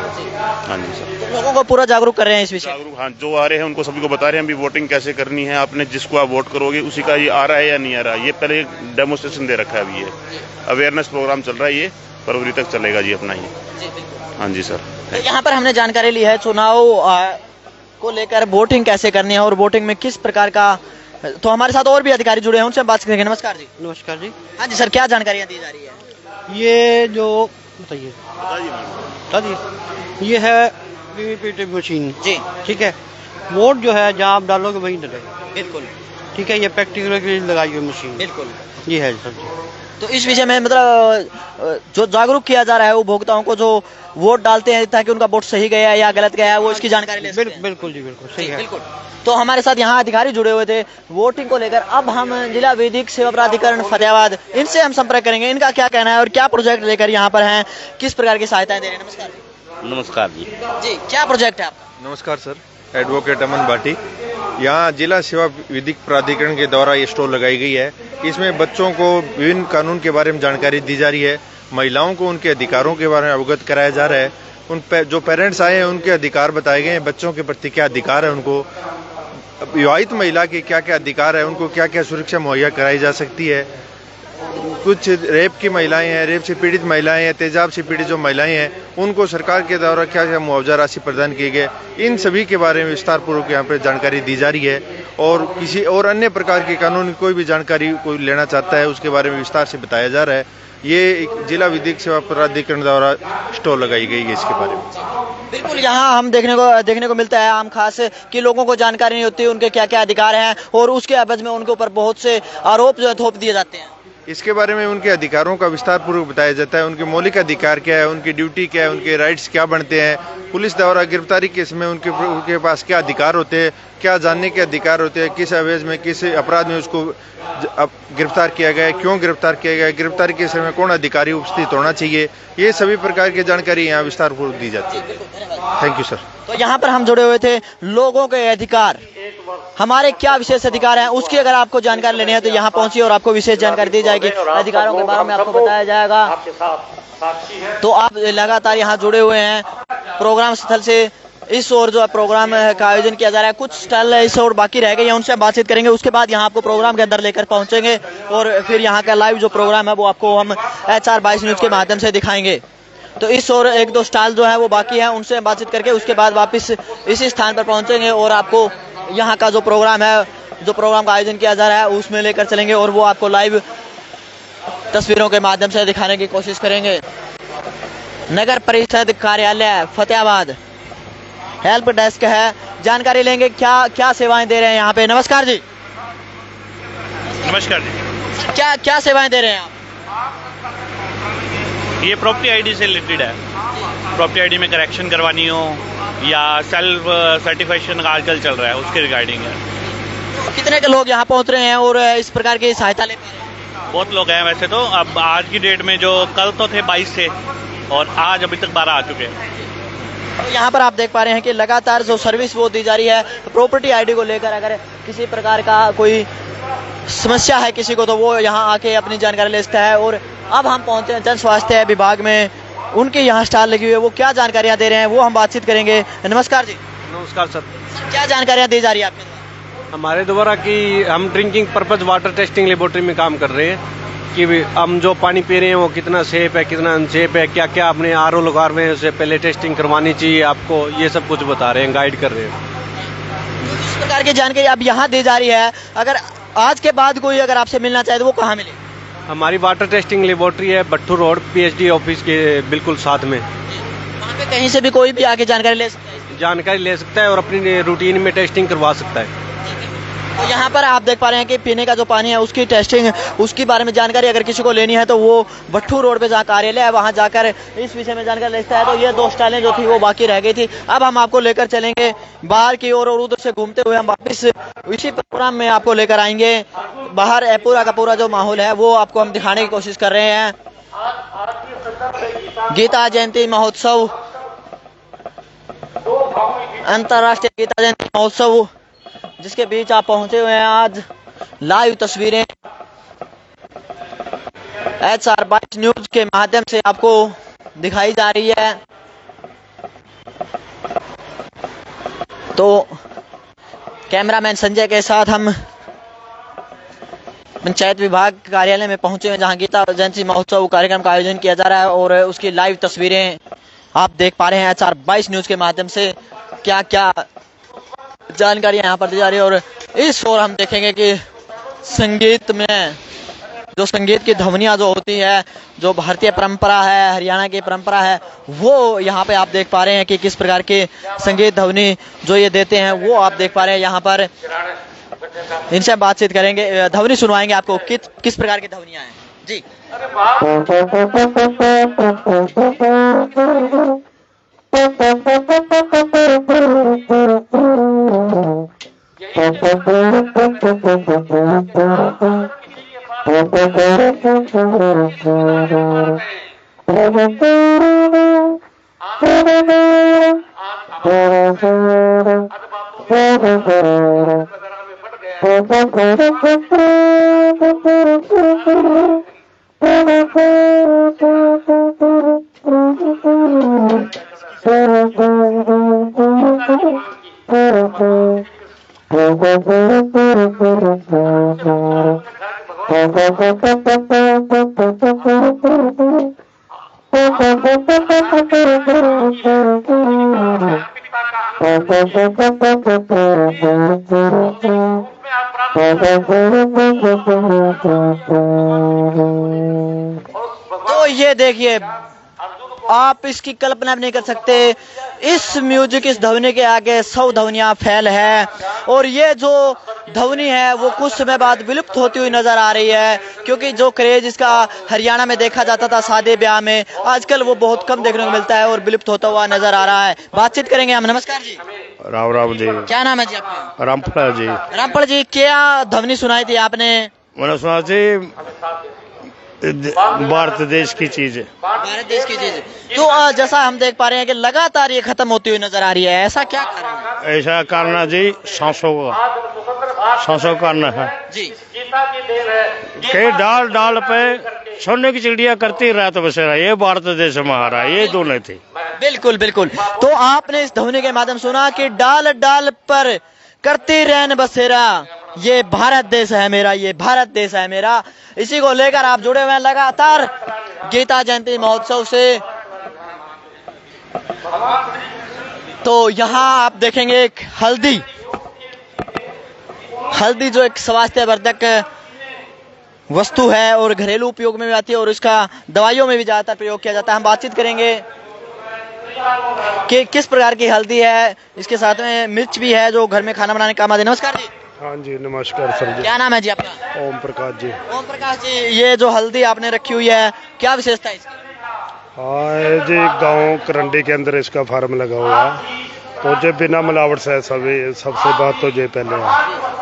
हाँ जी सर। लोगों को पूरा जागरूक कर रहे हैं इस विषय? जागरूक, हाँ, जो आ रहे हैं उनको सभी को बता रहे हैं भी वोटिंग कैसे करनी है। आपने जिसको आप वोट करोगे उसी का ये आ रहा है या नहीं आ रहा है, ये पहले डेमोस्ट्रेशन दे रखा है। अभी ये अवेयरनेस प्रोग्राम चल रहा है, ये फरवरी तक चलेगा जी अपना ये। हाँ जी सर। तो यहाँ पर हमने जानकारी ली है चुनाव को लेकर वोटिंग कैसे करनी है और वोटिंग में किस प्रकार का, तो हमारे साथ और भी अधिकारी जुड़े हैं, उनसे बात करेंगे। नमस्कार जी। नमस्कार जी। हाँ जी सर, क्या जानकारियाँ दी जा रही है? ये जो बताइए ये है वीवीपैट मशीन जी, ठीक है। वोट जो है जहाँ आप डालोगे वहीं डलेगा। बिल्कुल ठीक है, ये प्रैक्टिकल के लिए लगाई हुई मशीन। बिल्कुल ये है सर जी। तो इस विषय में मतलब जो जागरूक किया जा रहा है उपभोक्ताओं को जो वोट डालते हैं ताकि उनका वोट सही गया या गलत गया है वो इसकी जानकारी ले सकते हैं। बिल्कुल जी, बिल्कुल सही है। बिल्कुल। तो हमारे साथ यहाँ अधिकारी जुड़े हुए थे वोटिंग को लेकर। अब हम जिला विधिक सेवा प्राधिकरण फतेहाबाद, इनसे हम संपर्क करेंगे, इनका क्या कहना है और क्या प्रोजेक्ट लेकर यहाँ पर हैं, किस प्रकार की सहायताएं दे रहे हैं। नमस्कार। नमस्कार जी। जी क्या प्रोजेक्ट है आपका? नमस्कार सर, एडवोकेट अमन भाटी। यहाँ जिला सेवा विधिक प्राधिकरण के द्वारा ये स्टॉल लगाई गई है। इसमें बच्चों को विभिन्न कानून के बारे में जानकारी दी जा रही है, महिलाओं को उनके अधिकारों के बारे में अवगत कराया जा रहा है, जो पेरेंट्स आए हैं उनके अधिकार बताए गए हैं, बच्चों के प्रति क्या अधिकार है, उनको विवाहित महिला के क्या क्या अधिकार है, उनको क्या क्या सुरक्षा मुहैया कराई जा सकती है। कुछ रेप की महिलाएं हैं, रेप से पीड़ित महिलाएं हैं, तेजाब से पीड़ित जो महिलाएं हैं उनको सरकार के द्वारा क्या क्या मुआवजा राशि प्रदान किए गए, इन सभी के बारे में विस्तार पूर्वक यहाँ पे जानकारी दी जा रही है। और किसी और अन्य प्रकार की कानूनी कोई भी जानकारी कोई लेना चाहता है उसके बारे में विस्तार से बताया जा रहा है। ये एक जिला विधिक सेवा प्राधिकरण द्वारा स्टॉल लगाई गई है इसके बारे में। बिल्कुल, यहाँ हम देखने को मिलता है आम खास कि लोगों को जानकारी नहीं होती उनके क्या क्या अधिकार हैं और उसके एवज में उनके ऊपर बहुत से आरोप जो है थोप दिए जाते हैं। इसके बारे में उनके अधिकारों का विस्तार पूर्वक बताया जाता है, उनके मौलिक अधिकार क्या है, उनकी ड्यूटी क्या है, उनके राइट्स क्या बनते हैं, पुलिस द्वारा गिरफ्तारी के समय उनके पास क्या अधिकार होते हैं, क्या जानने के अधिकार होते हैं, किस अवैध में किस अपराध में उसको गिरफ्तार किया गया है, क्यों गिरफ्तार किया गया है, गिरफ्तारी के समय कौन अधिकारी उपस्थित होना चाहिए, ये सभी प्रकार की जानकारी यहाँ विस्तार पूर्वक दी जाती है। Thank you sir. तो यहाँ पर हम जुड़े हुए थे लोगों के अधिकार, हमारे क्या विशेष अधिकार हैं उसकी अगर आपको जानकारी लेनी है तो यहाँ पहुंचिए और आपको विशेष जानकारी दी जाएगी, अधिकारों के बारे में आपको बताया जाएगा। तो आप लगातार यहाँ जुड़े हुए हैं प्रोग्राम स्थल से। इस ओर जो प्रोग्राम का आयोजन किया जा रहा है, कुछ स्टॉल इस ओर बाकी रह गए हैं, उनसे बातचीत करेंगे, उसके बाद यहाँ आपको प्रोग्राम के अंदर लेकर पहुंचेंगे और फिर यहाँ का लाइव जो प्रोग्राम है वो आपको हम HR22 न्यूज के माध्यम से दिखाएंगे। तो इस ओर एक दो स्टॉल जो है वो बाकी है, उनसे बातचीत करके उसके बाद वापस इसी स्थान पर पहुंचेंगे और आपको यहाँ का जो प्रोग्राम है, जो प्रोग्राम का आयोजन किया जा रहा है उसमें लेकर चलेंगे और वो आपको लाइव तस्वीरों के माध्यम से दिखाने की कोशिश करेंगे। नगर परिषद कार्यालय फतेहाबाद हेल्प डेस्क है, जानकारी लेंगे क्या क्या सेवाएं दे रहे हैं यहाँ पे। नमस्कार जी। नमस्कार जी। क्या क्या सेवाएं दे रहे हैं आप? ये प्रॉपर्टी आईडी से रिलेटेड है। प्रॉपर्टी आईडी में करेक्शन करवानी हो या सेल्फ सर्टिफिकेशन का आजकल चल रहा है उसके रिगार्डिंग है। कितने के लोग यहाँ पहुँच रहे हैं और इस प्रकार की सहायता ले पा रहे हैं? बहुत लोग हैं वैसे तो। अब आज की डेट में जो कल तो थे 22 थे और आज अभी तक 12 आ चुके हैं। तो यहाँ पर आप देख पा रहे हैं कि लगातार जो सर्विस वो दी जा रही है प्रॉपर्टी आईडी को लेकर। अगर किसी प्रकार का कोई समस्या है किसी को तो वो यहाँ आके अपनी जानकारी ले सकता है। और अब हम पहुंचे हैं जन स्वास्थ्य विभाग में, उनके यहाँ स्टॉल लगी हुई है, वो क्या जानकारियाँ दे रहे हैं वो हम बातचीत करेंगे। नमस्कार जी। नमस्कार सर। क्या जानकारियाँ दी जा रही है आपके द्वारा? हमारे द्वारा कि हम drinking purpose water testing laboratory में काम कर रहे हैं कि हम जो पानी पी रहे हैं वो कितना सेफ है, कितना अनसेफ है, क्या क्या अपने RO लगा रहे हैं उससे पहले टेस्टिंग करवानी चाहिए आपको, ये सब कुछ बता रहे हैं, गाइड कर रहे हैं। इस प्रकार की जानकारी अब यहाँ दी जा रही है। अगर आज के बाद कोई अगर आपसे मिलना चाहे तो वो कहाँ मिले? हमारी वाटर टेस्टिंग लेबोरेटरी है भट्टू रोड PhD ऑफिस के बिल्कुल साथ में। वहाँ पे कहीं से भी कोई भी आके जानकारी ले सकता है? जानकारी ले सकता है और अपनी रूटीन में टेस्टिंग करवा सकता है। तो यहाँ पर आप देख पा रहे हैं कि पीने का जो पानी है उसकी टेस्टिंग, उसके बारे में जानकारी अगर किसी को लेनी है तो वो भट्टू रोड पे जहाँ कार्यालय है वहाँ जाकर इस विषय में जानकारी ले सकता है। तो ये दो स्टॉलें जो थी वो बाकी रह गई थी। अब हम आपको लेकर चलेंगे बाहर की ओर और उधर से घूमते हुए हम वापस इसी प्रोग्राम में आपको लेकर आएंगे। बाहर पूरा का पूरा जो माहौल है वो आपको हम दिखाने की कोशिश कर रहे हैं। गीता जयंती महोत्सव, अंतर्राष्ट्रीय गीता जयंती महोत्सव जिसके बीच आप पहुंचे हुए हैं। आज लाइव तस्वीरें HR22 न्यूज के माध्यम से आपको दिखाई जा रही है। तो कैमरामैन संजय के साथ हम पंचायत विभाग कार्यालय में पहुंचे हैं जहां गीता जयंती महोत्सव कार्यक्रम का आयोजन किया जा रहा है और उसकी लाइव तस्वीरें आप देख पा रहे हैं HR22 न्यूज के माध्यम से। क्या क्या जानकारियां यहाँ पर दी जा रही है और इस ओर हम देखेंगे कि संगीत में जो संगीत की ध्वनियाँ जो होती है, जो भारतीय परंपरा है, हरियाणा की परंपरा है, वो यहाँ पे आप देख पा रहे हैं कि किस प्रकार के संगीत ध्वनि जो ये देते हैं वो आप देख पा रहे हैं। यहाँ पर इनसे बातचीत करेंगे, ध्वनि सुनवाएंगे आपको किस प्रकार की ध्वनियाँ हैं जी। तो ये देखिए, आप इसकी कल्पना भी नहीं कर सकते, इस म्यूजिक, इस ध्वनि के आगे 100 ध्वनियां फेल है। और ये जो ध्वनि है वो कुछ समय बाद विलुप्त होती हुई नजर आ रही है, क्योंकि जो क्रेज इसका हरियाणा में देखा जाता था शादी ब्याह में, आजकल वो बहुत कम देखने को मिलता है और विलुप्त होता हुआ नजर आ रहा है। बातचीत करेंगे हम। नमस्कार जी। राम राम जी। क्या नाम है जी आपका? रामफल जी। रामफल जी, क्या ध्वनि सुनाई थी आपने? मैंने सुना जी भारत देश की चीज है। भारत देश की चीज। तो जैसा हम देख पा रहे हैं कि लगातार ये खत्म होती हुई नजर आ रही है, ऐसा क्या कारण है? ऐसा कारण है जी सांसों का कारण है जी। के डाल डाल पे सोने की चिड़िया करती रात बसेरा, ये भारत देश हमारा, ये दोनों थे। बिल्कुल बिल्कुल। तो आपने इस ध्वनि के माध्यम सुना कि डाल डाल पर करती रैन बसेरा, ये भारत देश है मेरा, ये भारत देश है मेरा। इसी को लेकर आप जुड़े हुए हैं लगातार गीता जयंती महोत्सव से। तो यहाँ आप देखेंगे एक हल्दी जो एक स्वास्थ्यवर्धक वस्तु है और घरेलू उपयोग में भी आती है और इसका दवाइयों में भी ज्यादातर प्रयोग किया जाता है। हम बातचीत करेंगे कि किस प्रकार की हल्दी है, इसके साथ में मिर्च भी है जो घर में खाना बनाने काम आती है। नमस्कार जी। हाँ जी, नमस्कार सर जी। क्या नाम है जी आपका? ओम प्रकाश जी। ओम प्रकाश जी, ये जो हल्दी आपने रखी हुई है, क्या विशेषता है इसकी? हाँ जी, गांव करंडी के अंदर इसका फार्म लगा हुआ है, तो जो बिना मिलावट से सभी, सबसे बात तो ये पहले है,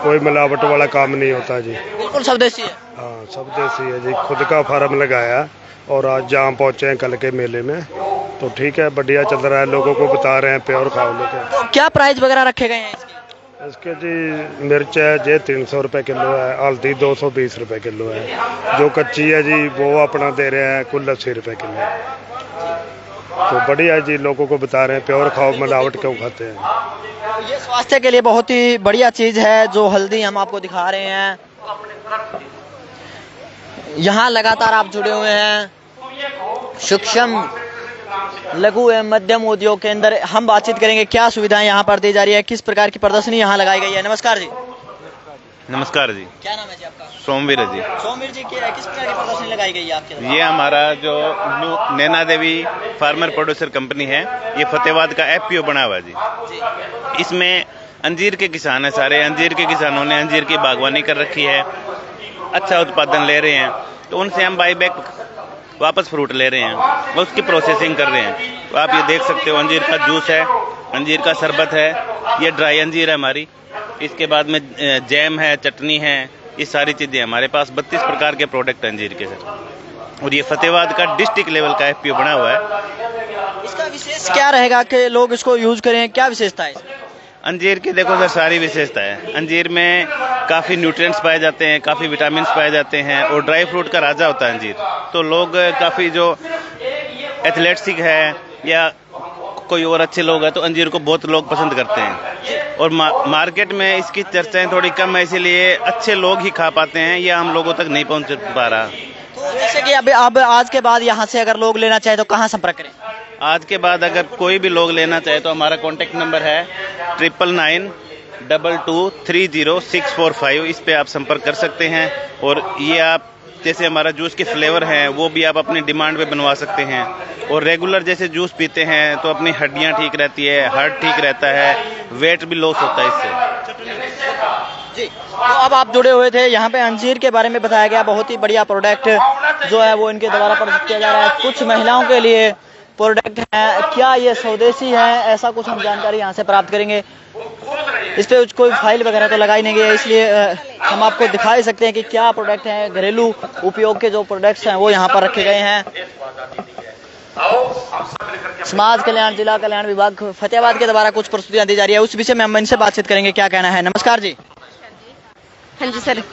कोई मिलावट वाला काम नहीं होता जी। बिल्कुल स्वदेशी है। हाँ, सब देसी है जी, खुद का फार्म लगाया और आज जहाँ पहुँचे हैं कल के मेले में, तो ठीक है, बढ़िया चल रहा है, लोगों को बता रहे हैं प्योर खाओ लोग। तो क्या प्राइस वगैरह रखे गए हैं इसके? इसके जी मिर्च है जी 300 रुपये किलो है, हल्दी 220 रुपये किलो है, जो कच्ची है जी वो अपना दे रहे हैं कुल 80 रुपये किलो। तो बढ़िया जी, लोगों को बता रहे हैं प्योर खाओ, मिलावट क्यों खाते हैं। ये स्वास्थ्य के लिए बहुत ही बढ़िया चीज है जो हल्दी हम आपको दिखा रहे हैं। यहाँ लगातार आप जुड़े हुए हैं सूक्ष्म लघु एवं मध्यम उद्योग के अंदर। हम बातचीत करेंगे क्या सुविधाएं यहाँ पर दी जा रही है, किस प्रकार की प्रदर्शनी यहाँ लगाई गई है। नमस्कार जी। नमस्कार जी। क्या नाम है जी आपका? सोमवीर जी। सोमवीर जी, किस प्रकार की प्रदर्शनी लगाई गई है आपके? ये हमारा जो Naina Devi farmer producer company है, ये फतेहाबाद का FPO बना हुआ है जी। इसमें अंजीर के किसान है सारे, अंजीर के किसानों ने अंजीर की बागवानी कर रखी है, अच्छा उत्पादन ले रहे हैं, तो उनसे हम बाईबैक वापस फ्रूट ले रहे हैं और उसकी प्रोसेसिंग कर रहे हैं। तो आप ये देख सकते हो, अंजीर का जूस है, अंजीर का शरबत है, ये ड्राई अंजीर है हमारी, इसके बाद में जैम है, चटनी है, ये सारी चीज़ें हमारे पास 32 प्रकार के प्रोडक्ट हैं अंजीर के सर। और ये फतेहाबाद का डिस्ट्रिक्ट लेवल का FPO बना हुआ है। इसका विशेष क्या रहेगा कि लोग इसको यूज करें, क्या विशेषता है? अंजीर की देखो सर सारी विशेषता है, अंजीर में काफ़ी न्यूट्रिएंट्स पाए जाते हैं, काफ़ी विटामिन पाए जाते हैं और ड्राई फ्रूट का राजा होता है अंजीर। तो लोग काफ़ी जो एथलेटिक है या कोई और अच्छे लोग हैं तो अंजीर को बहुत लोग पसंद करते हैं और मार्केट में इसकी चर्चाएं थोड़ी कम है, इसीलिए अच्छे लोग ही खा पाते हैं, या हम लोगों तक नहीं पहुंच पा रहा। तो जैसे कि अब आज के बाद यहाँ से अगर लोग लेना चाहे तो कहाँ संपर्क करें? आज के बाद अगर कोई भी लोग लेना चाहे तो हमारा कॉन्टेक्ट नंबर है 9992230645, इस पे आप संपर्क कर सकते हैं। और ये आप जैसे हमारा जूस के फ्लेवर हैं वो भी आप अपनी डिमांड पे बनवा सकते हैं, और रेगुलर जैसे जूस पीते हैं तो अपनी हड्डियां ठीक रहती है, हार्ट ठीक रहता है, वेट भी लॉस होता है इससे जी। तो अब आप जुड़े हुए थे, यहाँ पे अंजीर के बारे में बताया गया, बहुत ही बढ़िया प्रोडक्ट जो है वो इनके द्वारा प्रस्तुत किया जा रहा है। कुछ महिलाओं के लिए प्रोडक्ट है, क्या ये स्वदेशी है, ऐसा कुछ हम जानकारी यहाँ से प्राप्त करेंगे। इस पे कोई फाइल वगैरह तो लगाई नहीं गई है, इसलिए हम आपको दिखा ही सकते हैं कि क्या प्रोडक्ट हैं, घरेलू उपयोग के जो प्रोडक्ट्स हैं वो यहाँ पर रखे गए हैं। समाज कल्याण जिला कल्याण विभाग फतेहाबाद के द्वारा कुछ प्रस्तुतियां दी जा रही है, उस विषय में हम इनसे बातचीत करेंगे, क्या कहना है। नमस्कार जी। हाँ जी सर।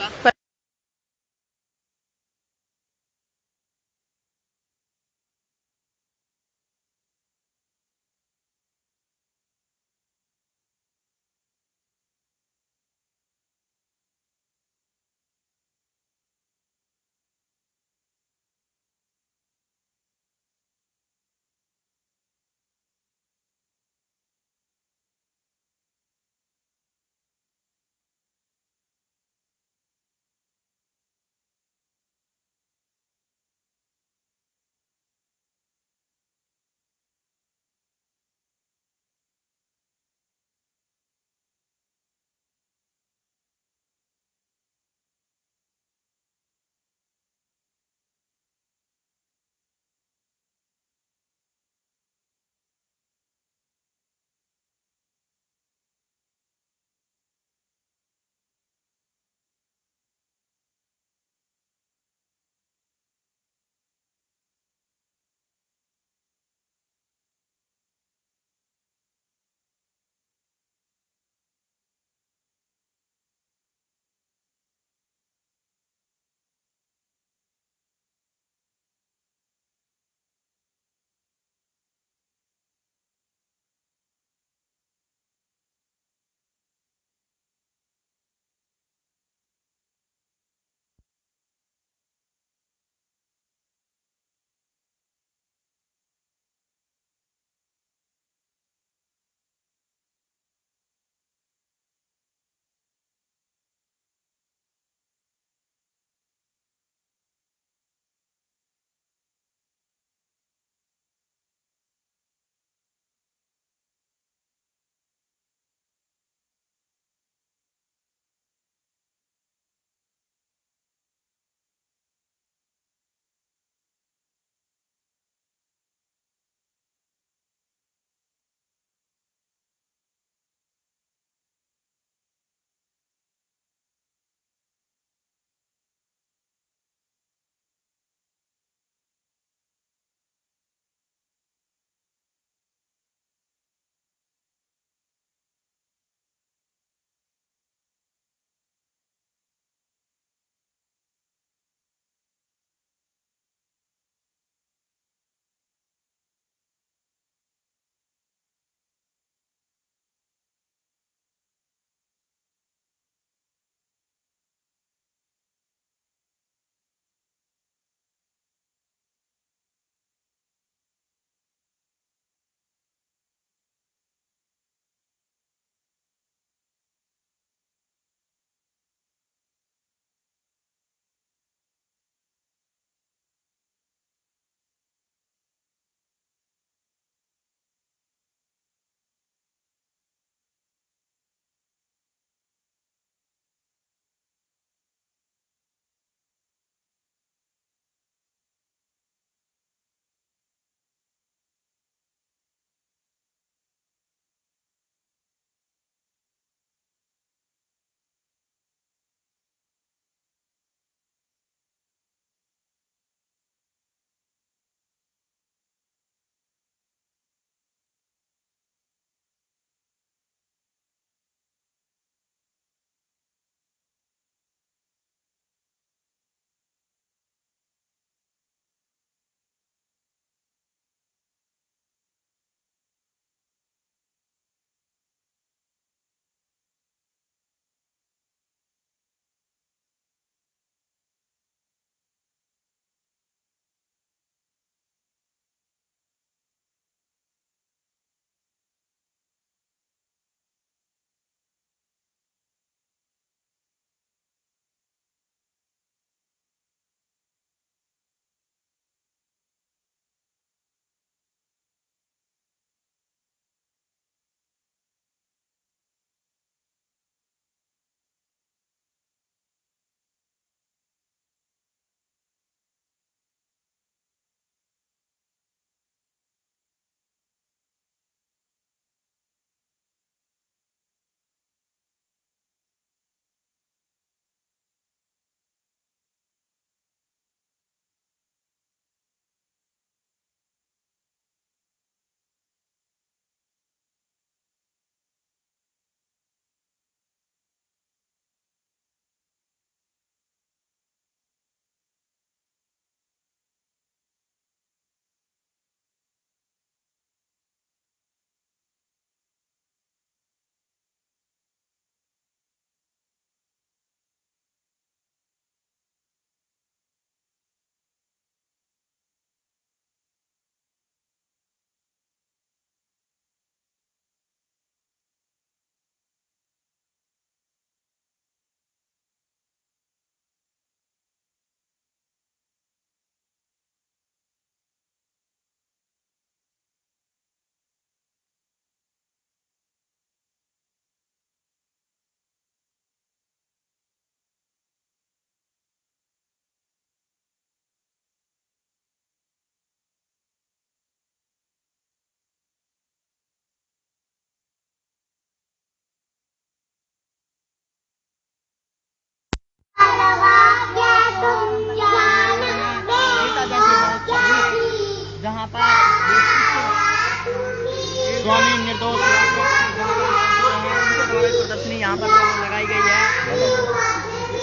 यहाँ पर तो लगाई गई है।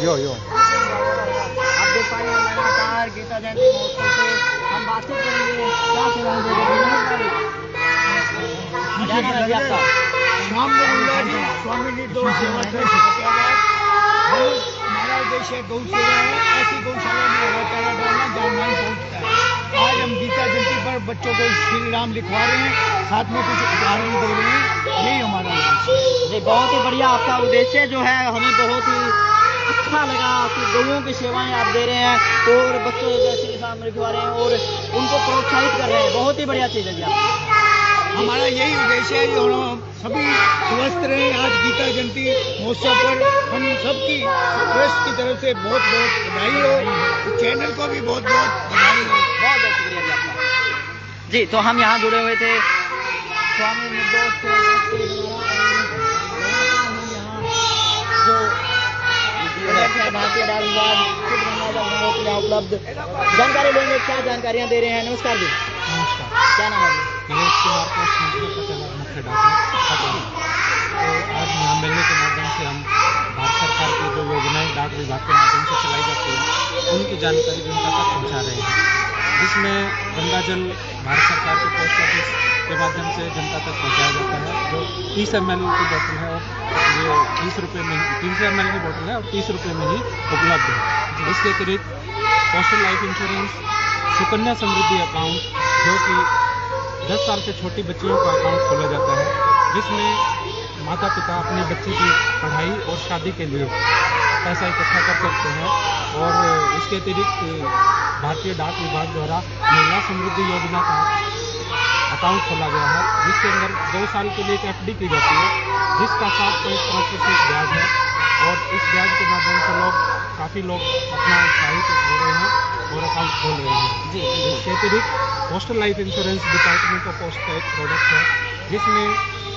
यो आप देख पा रहे हैं लगातार गीता जयंती महोत्सव से हम बातचीत करेंगे क्या सेवाएं दे रहे हैं। क्या नाम है जी आपका? स्वामी दो सेवा हमारा उद्देश्य गौ सेवा है। ऐसी गौशाला में हरा चारा डालना जहाँ नहीं पहुँचता है। आज हम गीता जयंती पर बच्चों को श्री राम लिखवा रहे हैं, साथ में कुछ उदाहरण दे रहे हैं। यही हमारा उद्देश्य है जी। बहुत ही बढ़िया आपका उद्देश्य जो है, हमें बहुत ही अच्छा लगा कि गौओं की सेवाएं आप दे रहे हैं और बच्चों श्री राम लिखवा रहे हैं और उनको प्रोत्साहित कर रहे हैं। बहुत ही बढ़िया चीज़ है जी आपकी। हमारा यही उद्देश्य है जो हम सभी स्वस्थ रहें। आज गीता जयंती महोत्सव पर हम सबकी ट्रस्ट की तरफ से बहुत बहुत बधाई हो। चैनल को भी बहुत बहुत बधाई हो। बहुत बहुत शुक्रिया जी आपका। जी, तो हम यहाँ जुड़े हुए थे स्वामी निर्दोष ट्रस्ट के द्वारा। जो भारतीय डाक विभाग शुद्ध गंगा जल यहाँ उपलब्ध जानकारी लेंगे। क्या जानकारियाँ दे रहे हैं? नमस्कार जी। नमस्कार, क्या नाम है जी? दिनेश कुमार पोस्ट मुख्य डाक। तो आज यहाँ मिलने के माध्यम से हम भारत सरकार की जो योजनाएं डाक विभाग के माध्यम से चलाई जाती है उनकी जानकारी जनता तक पहुँचा रहे हैं, जिसमें गंगा जल भारत सरकार के पोस्ट ऑफिस के माध्यम से जनता तक पहुँचाया जाता है। जो 30 ml की बोतल है और ये 30 रुपये में 300 ml की बोतल है और 30 रुपये में ही उपलब्ध है। इसके अतिरिक्त postal life insurance, Sukanya Samriddhi account, जो कि 10 साल से छोटी बच्चियों का अकाउंट खोला जाता है, जिसमें माता पिता अपने बच्चे की पढ़ाई और शादी के लिए पैसा इकट्ठा कर सकते हैं। और इसके अतिरिक्त भारतीय डाक विभाग द्वारा महिला समृद्धि योजना का अकाउंट खोला गया है, जिसके अंदर 2 साल के लिए एक FD की जाती है, जिसका 7.5% ब्याज है। और इस ब्याज के माध्यम से काफ़ी लोग अपना उत्साहित हो रहे हैं और अकाउंट खोल रहे हैं। जी। इसके अतिरिक्त postal life insurance department of post का एक प्रोडक्ट है, जिसमें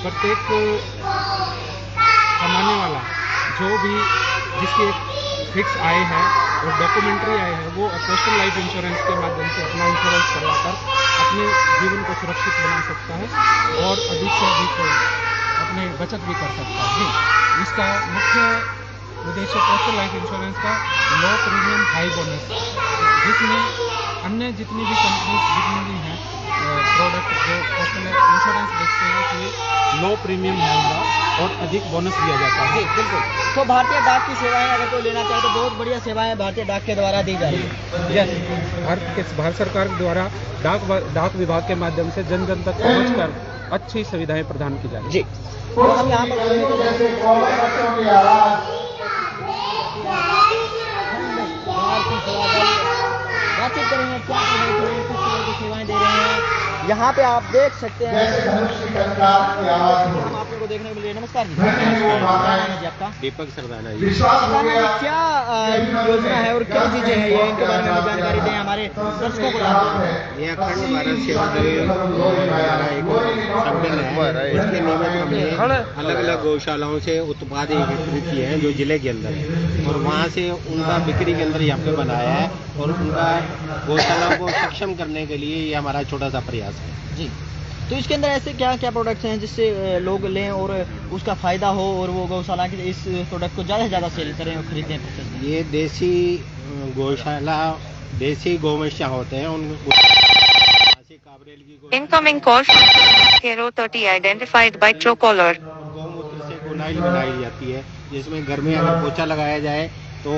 प्रत्येक कमाने वाला जो भी जिसकी एक फिक्स आय है और डॉक्यूमेंट्री आय है, वो पोस्टल लाइफ इंश्योरेंस के माध्यम से अपना इंश्योरेंस करवाकर अपने जीवन को सुरक्षित बना सकता है और अधिक से अधिक अपने बचत भी कर सकता है। जी। इसका मुख्य उद्देश्य पोस्टल लाइफ इंश्योरेंस का लो प्रीमियम हाई बोनस, जिसमें अन्य जितनी भी कंपनीज जितनी भी हैं प्रोडक्ट जो पोस्टल इंश्योरेंस बेचते हैं उसमें लो प्रीमियम है उनका और अधिक बोनस दिया जाता है। जी बिल्कुल। तो भारतीय डाक की सेवाएं अगर कोई लेना चाहे तो बहुत बढ़िया सेवाएं भारतीय डाक के द्वारा दी जा रही है। यस, भारत सरकार द्वारा डाक विभाग के माध्यम से जन जन तक पहुँचकर अच्छी सुविधाएं प्रदान की जा रही है। जी। तो हम यहाँ बातचीत करेंगे क्या सेवाएं दे रहे हैं। यहाँ पे आप देख सकते हैं हम आप लोगों को देखने को मिल रही है। नमस्कार जी। जी आपका? दीपक सरदाना जी। सरदाना जी, क्या योजना है और क्या चीजें हैं ये, इनके बारे में जानकारी दें हमारे दर्शकों को। ये अखंड भारत सेवा हमारा एक संगठन है। इसके निमित्त हमने अलग अलग गौशालाओं से उत्पाद एकत्रित किए हैं जो जिले के अंदर है, और वहाँ से उनका बिक्री केंद्र यहाँ पे बनाया है और उनका गौशालाओं को सक्षम करने के लिए ये हमारा छोटा सा प्रयास है। जी। तो इसके अंदर ऐसे क्या क्या प्रोडक्ट्स हैं जिससे लोग लें और उसका फायदा हो और वो गौशाला के इस प्रोडक्ट को ज़्यादा से ज़्यादा सेल करें और खरीदें? ये देसी गौशाला देसी गौवंशा होते हैं उन Incoming call Hero 30 identified by Truecaller. गौमूत्र से गुनाइल बनाई जाती है, जिसमें घर में अगर पोछा लगाया जाए तो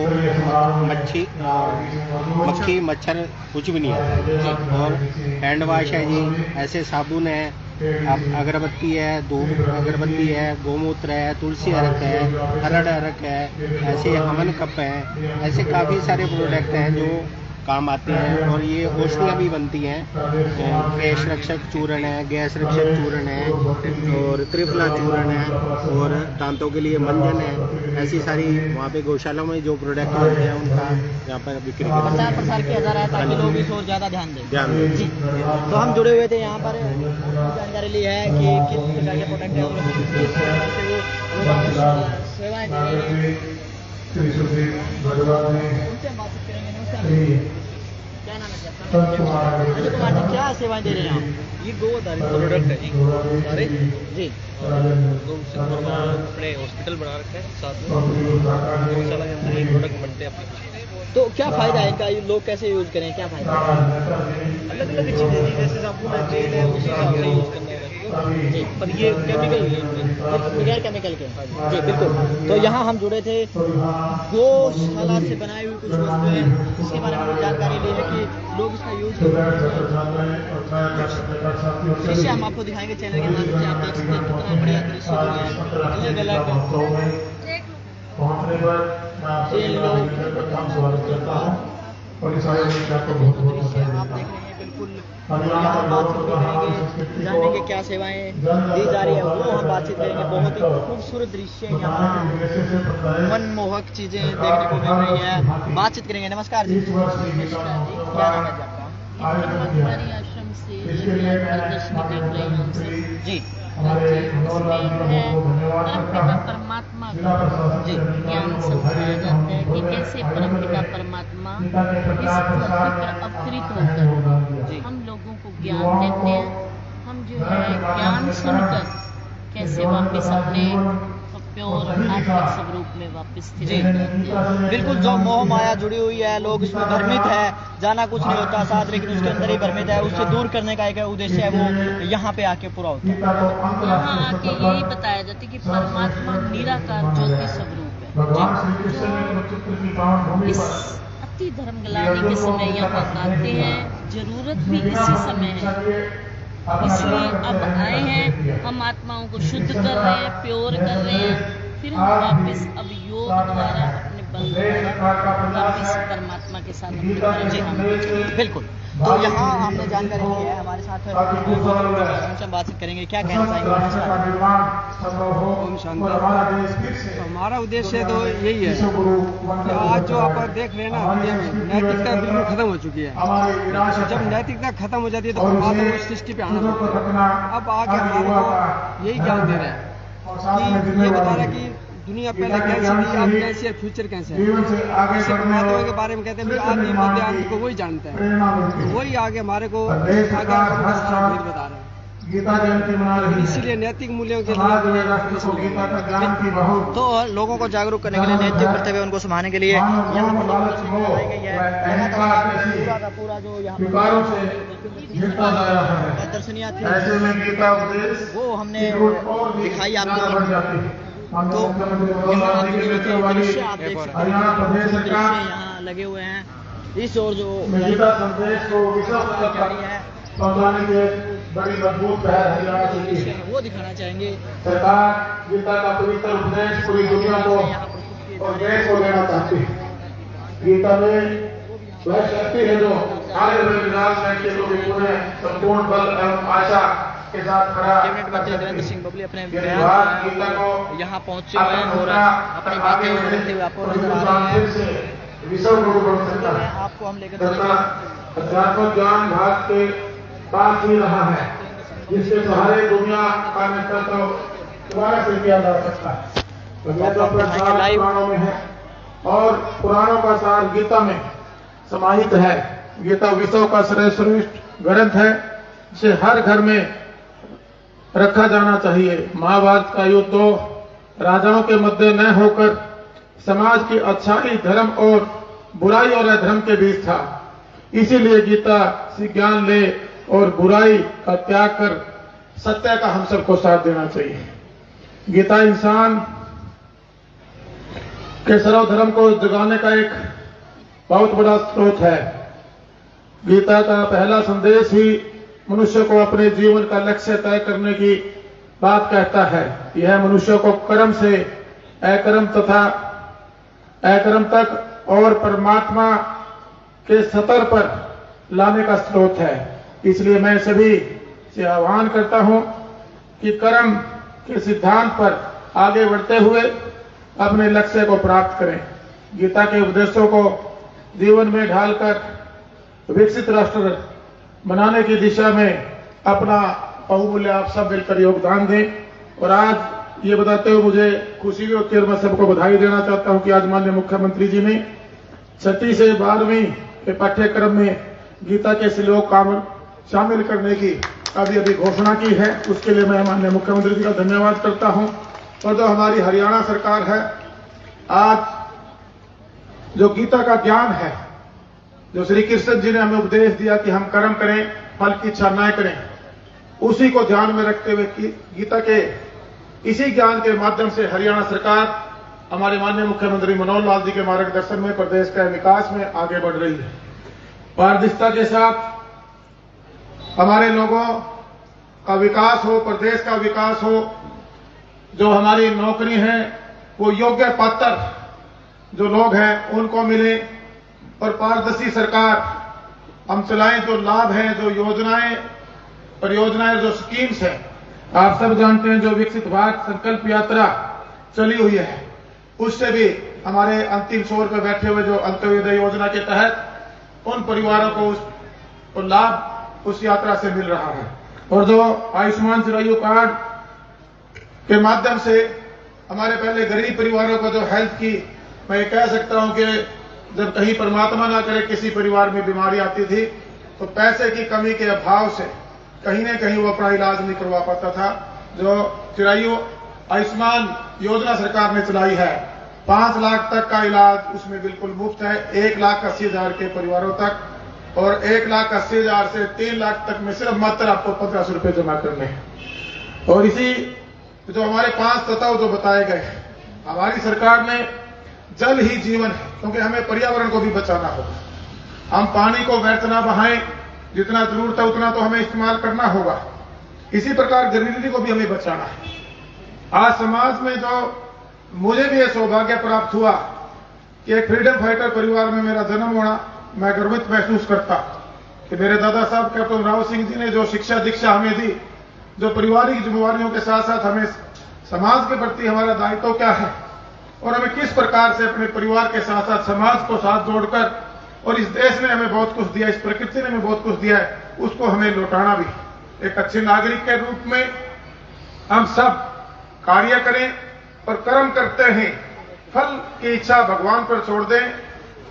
मक्खी मच्छर कुछ भी नहीं आता। और हैंड वॉश है जी, ऐसे साबुन है, अगरबत्ती है, धूप अगरबत्ती है, गोमूत्र है, तुलसी अर्क है, अरड़ अर्क है, ऐसे हवन कप है, ऐसे काफ़ी सारे प्रोडक्ट हैं जो काम आते हैं। और ये औषधियाँ भी बनती हैं, गैस रक्षक चूर्ण है, गैस रक्षक चूर्ण है और त्रिफला चूर्ण है और दांतों के लिए मंजन है। ऐसी सारी वहाँ पे गौशाला में जो प्रोडक्ट होते हैं उनका यहाँ पर बिक्री प्रसार किया जा रहा है ताकि लोग इस ओर ज़्यादा ध्यान दें। जी। तो हम जुड़े हुए थे यहाँ पर, जानकारी ली है कि किस प्रकार के प्रोडक्ट है और किस प्रकार से वो सेवाएं दे रहे हैं। उनसे बातचीत करेंगे। नमस्कार। क्या क्या नाम है सर आपका? अजय कुमार जी, क्या सेवाएं दे रहे हैं आप? ये गो आधारित प्रोडक्ट है जी, सारे जी अपने हॉस्पिटल बना रखा है, साथ में गौशाला के अंदर ये प्रोडक्ट बनते हैं अपने। तो क्या फायदा है इनका, लोग कैसे यूज करें, क्या फायदा है? अलग अलग चीजें जी, जैसे साबुन है, जेल है, उसी हिसाब से यूज करना है जी, पर ये केमिकल बगैर केमिकल के जी बिल्कुल। तो यहाँ हम जुड़े थे गौशाला से बनाई हुई कुछ वस्तुएं, इसके बारे में जानकारी ली है कि लोग इसका यूज दृश्य हम आपको दिखाएंगे चैनल के माध्यम से। आप देख सकते हैं कितना बढ़िया दृश्य जो है, अलग अलग ये लोग दृश्य आप देख रहे हैं बिल्कुल। यहाँ बातचीत करेंगे, जानेंगे क्या सेवाएं दी जा रही है, वो हम बातचीत करेंगे। बहुत ही खूबसूरत दृश्य, यहाँ मनमोहक चीजें देखने को मिल रही है, बातचीत करेंगे। नमस्कार जी, क्या नाम है जी आपका? आश्रम से प्रदर्शनी देख रहे हैं हम सब जी, परमात्मा का ज्ञान समझाया जाता है कि कैसे परमपिता परमात्मा इस पृथ्वी पर अवतरित होकर हम लोगों को ज्ञान देते हैं। हम जो है ज्ञान सुनकर कैसे वापस अपने प्योर आत्मिक स्वरूप में वापस स्थिर हो जाते हैं। बिल्कुल, जो मोह माया जुड़ी हुई है, लोग इसमें भ्रमित है, जाना कुछ नहीं होता साथ, लेकिन उसके अंदर ही भ्रमित है, उससे दूर करने का एक उद्देश्य है, वो यहाँ पे आके पूरा होता है। यहाँ आके यही बताया जाता है कि परमात्मा निराकार ज्योति स्वरूप है। इस अति धर्मग्लानि के समय यहाँ आते हैं, जरूरत भी इसी समय है, इसलिए अब आए हैं। हम आत्माओं को शुद्ध कर रहे हैं, प्योर कर रहे हैं, फिर हम वापस अब योग द्वारा अपने बल द्वारा वापस परमात्मा के साथ अपनी तरफ बिल्कुल। तो यहाँ हमने जानकारी ली है, हमारे साथ हम बातचीत करेंगे, क्या कहना चाहेंगे? ओम शांति। हमारा उद्देश्य तो यही है कि आज जो आप देख रहे हैं ना, दुनिया में नैतिकता बिल्कुल खत्म हो चुकी है। जब नैतिकता खत्म हो जाती है तो परमात्मा को सृष्टि पे आना पड़ता है। अब आके हमारे को यही ज्ञान दे रहे हैं कि ये बता रहा है कि दुनिया पहले कैसी थी, अब कैसी है, फ्यूचर कैसे है। जैसे परमात्मा के बारे में कहते हैं आदि मध्य अंत को वही जानता है, तो वही आगे हमारे को आगे सारा भेद बता रहे हैं। इसीलिए नैतिक मूल्यों के तो लोगों को जागरूक करने के लिए, नैतिक कर्तव्य उनको संभालने के लिए यहाँ पर लगाई गई है। पूरा का पूरा जो यहाँ प्रदर्शनियाँ थी वो हमने दिखाई आपको। तो यहाँ आप दृश्य आप देख सकते हैं, यहाँ लगे हुए हैं। इस ओर जो बड़ी मजबूत है वो दिखाना चाहेंगे। सरकार गीता का पवित्र उपदेश पूरी दुनिया को और देश को देना चाहती है। गीता में वह शक्ति है जो आगे बढ़े विनाश में के लोग पूरे संपूर्ण बल एवं आशा के साथ खड़ा। कैबिनेट मंत्री धीरेन्द्र सिंह बबली अपने बयान यहाँ पहुंचे हुए हैं और अपनी बातें रखते हुए आपको नजर आ रहे हैं। विश्व गुरु बन सकता है। आपको हम लेकर चलेंगे। अध्यात्म ज्ञान भाग के पास ही रहा है, जिसके सहारे दुनिया का नेतृत्व दोबारा से किया जा सकता है। तो पुराणों में है और पुराणों का सार गीता में समाहित है। गीता विश्व का श्रेष्ठ ग्रंथ है, जिसे हर घर में रखा जाना चाहिए। महाभारत का युद्ध दो राजाओं के मध्य न होकर समाज की अच्छाई, धर्म और बुराई और अधर्म के बीच था। इसीलिए गीता से ज्ञान ले और बुराई का त्याग कर सत्य का हम सबको साथ देना चाहिए। गीता इंसान के सर्वधर्म को जगाने का एक बहुत बड़ा स्रोत है। गीता का पहला संदेश ही मनुष्य को अपने जीवन का लक्ष्य तय करने की बात कहता है। यह मनुष्य को कर्म से अकर्म तथा अकर्म तक और परमात्मा के स्तर पर लाने का स्रोत है। इसलिए मैं सभी से आह्वान करता हूं कि कर्म के सिद्धांत पर आगे बढ़ते हुए अपने लक्ष्य को प्राप्त करें। गीता के उपदेशों को जीवन में ढालकर विकसित राष्ट्र बनाने की दिशा में अपना बहुमूल्य आप सब मिलकर योगदान दें। और आज ये बताते हुए मुझे खुशी भी होती है और मैं सबको बधाई देना चाहता हूं कि आज माननीय मुख्यमंत्री जी ने 6वीं से 12वीं के पाठ्यक्रम में गीता के श्लोक का शामिल करने की अभी घोषणा की है। उसके लिए मैं माननीय मुख्यमंत्री जी का धन्यवाद करता हूं। और जो हमारी हरियाणा सरकार है, आज जो गीता का ज्ञान है, जो श्री कृष्ण जी ने हमें उपदेश दिया कि हम कर्म करें, फल की इच्छा न करें, उसी को ध्यान में रखते हुए गीता के इसी ज्ञान के माध्यम से हरियाणा सरकार हमारे माननीय मुख्यमंत्री मनोहर लाल जी के मार्गदर्शन में प्रदेश के विकास में आगे बढ़ रही है। पारदर्शिता के साथ हमारे लोगों का विकास हो, प्रदेश का विकास हो। जो हमारी नौकरी है वो योग्य पात्र जो लोग हैं उनको मिले और पारदर्शी सरकार हम चलाएं। जो लाभ है, जो योजनाएं, परियोजनाएं, जो स्कीम्स हैं, आप सब जानते हैं जो विकसित भारत संकल्प यात्रा चली हुई है, उससे भी हमारे अंतिम छोर पर बैठे हुए जो अंत्योदय योजना के तहत उन परिवारों को लाभ उस यात्रा से मिल रहा है। और जो आयुष्मान चिरायु कार्ड के माध्यम से हमारे पहले गरीब परिवारों को जो हेल्थ की, मैं ये कह सकता हूं कि जब कहीं परमात्मा ना करे किसी परिवार में बीमारी आती थी तो पैसे की कमी के अभाव से कहीं न कहीं वो अपना इलाज नहीं करवा पाता था। जो चिरायु आयुष्मान योजना सरकार ने चलाई है, 5 लाख तक का इलाज उसमें बिल्कुल मुफ्त है, 1,80,000 के परिवारों तक, और 1,80,000 से 3 लाख तक में सिर्फ मात्र आपको 1500 रुपए जमा करने हैं। और इसी जो हमारे 5 तत्व जो बताए गए, हमारी सरकार ने जल ही जीवन है, क्योंकि हमें पर्यावरण को भी बचाना होगा। हम पानी को व्यर्थ ना बहाएं, जितना जरूरत है उतना तो हमें इस्तेमाल करना होगा। इसी प्रकार गरीबी को भी हमें बचाना है। आज समाज में जो मुझे भी यह सौभाग्य प्राप्त हुआ कि एक फ्रीडम फाइटर परिवार में मेरा जन्म होना, मैं गर्वित महसूस करता कि मेरे दादा साहब कैप्टन राव सिंह जी ने जो शिक्षा दीक्षा हमें दी, जो पारिवारिक जिम्मेवारियों के साथ साथ हमें समाज के प्रति हमारा दायित्व क्या है और हमें किस प्रकार से अपने परिवार के साथ साथ समाज को साथ जोड़कर, और इस देश ने हमें बहुत कुछ दिया, इस प्रकृति ने हमें बहुत कुछ दिया है, उसको हमें लौटाना भी। एक अच्छे नागरिक के रूप में हम सब कार्य करें और कर्म करते हैं, फल की इच्छा भगवान पर छोड़ दें।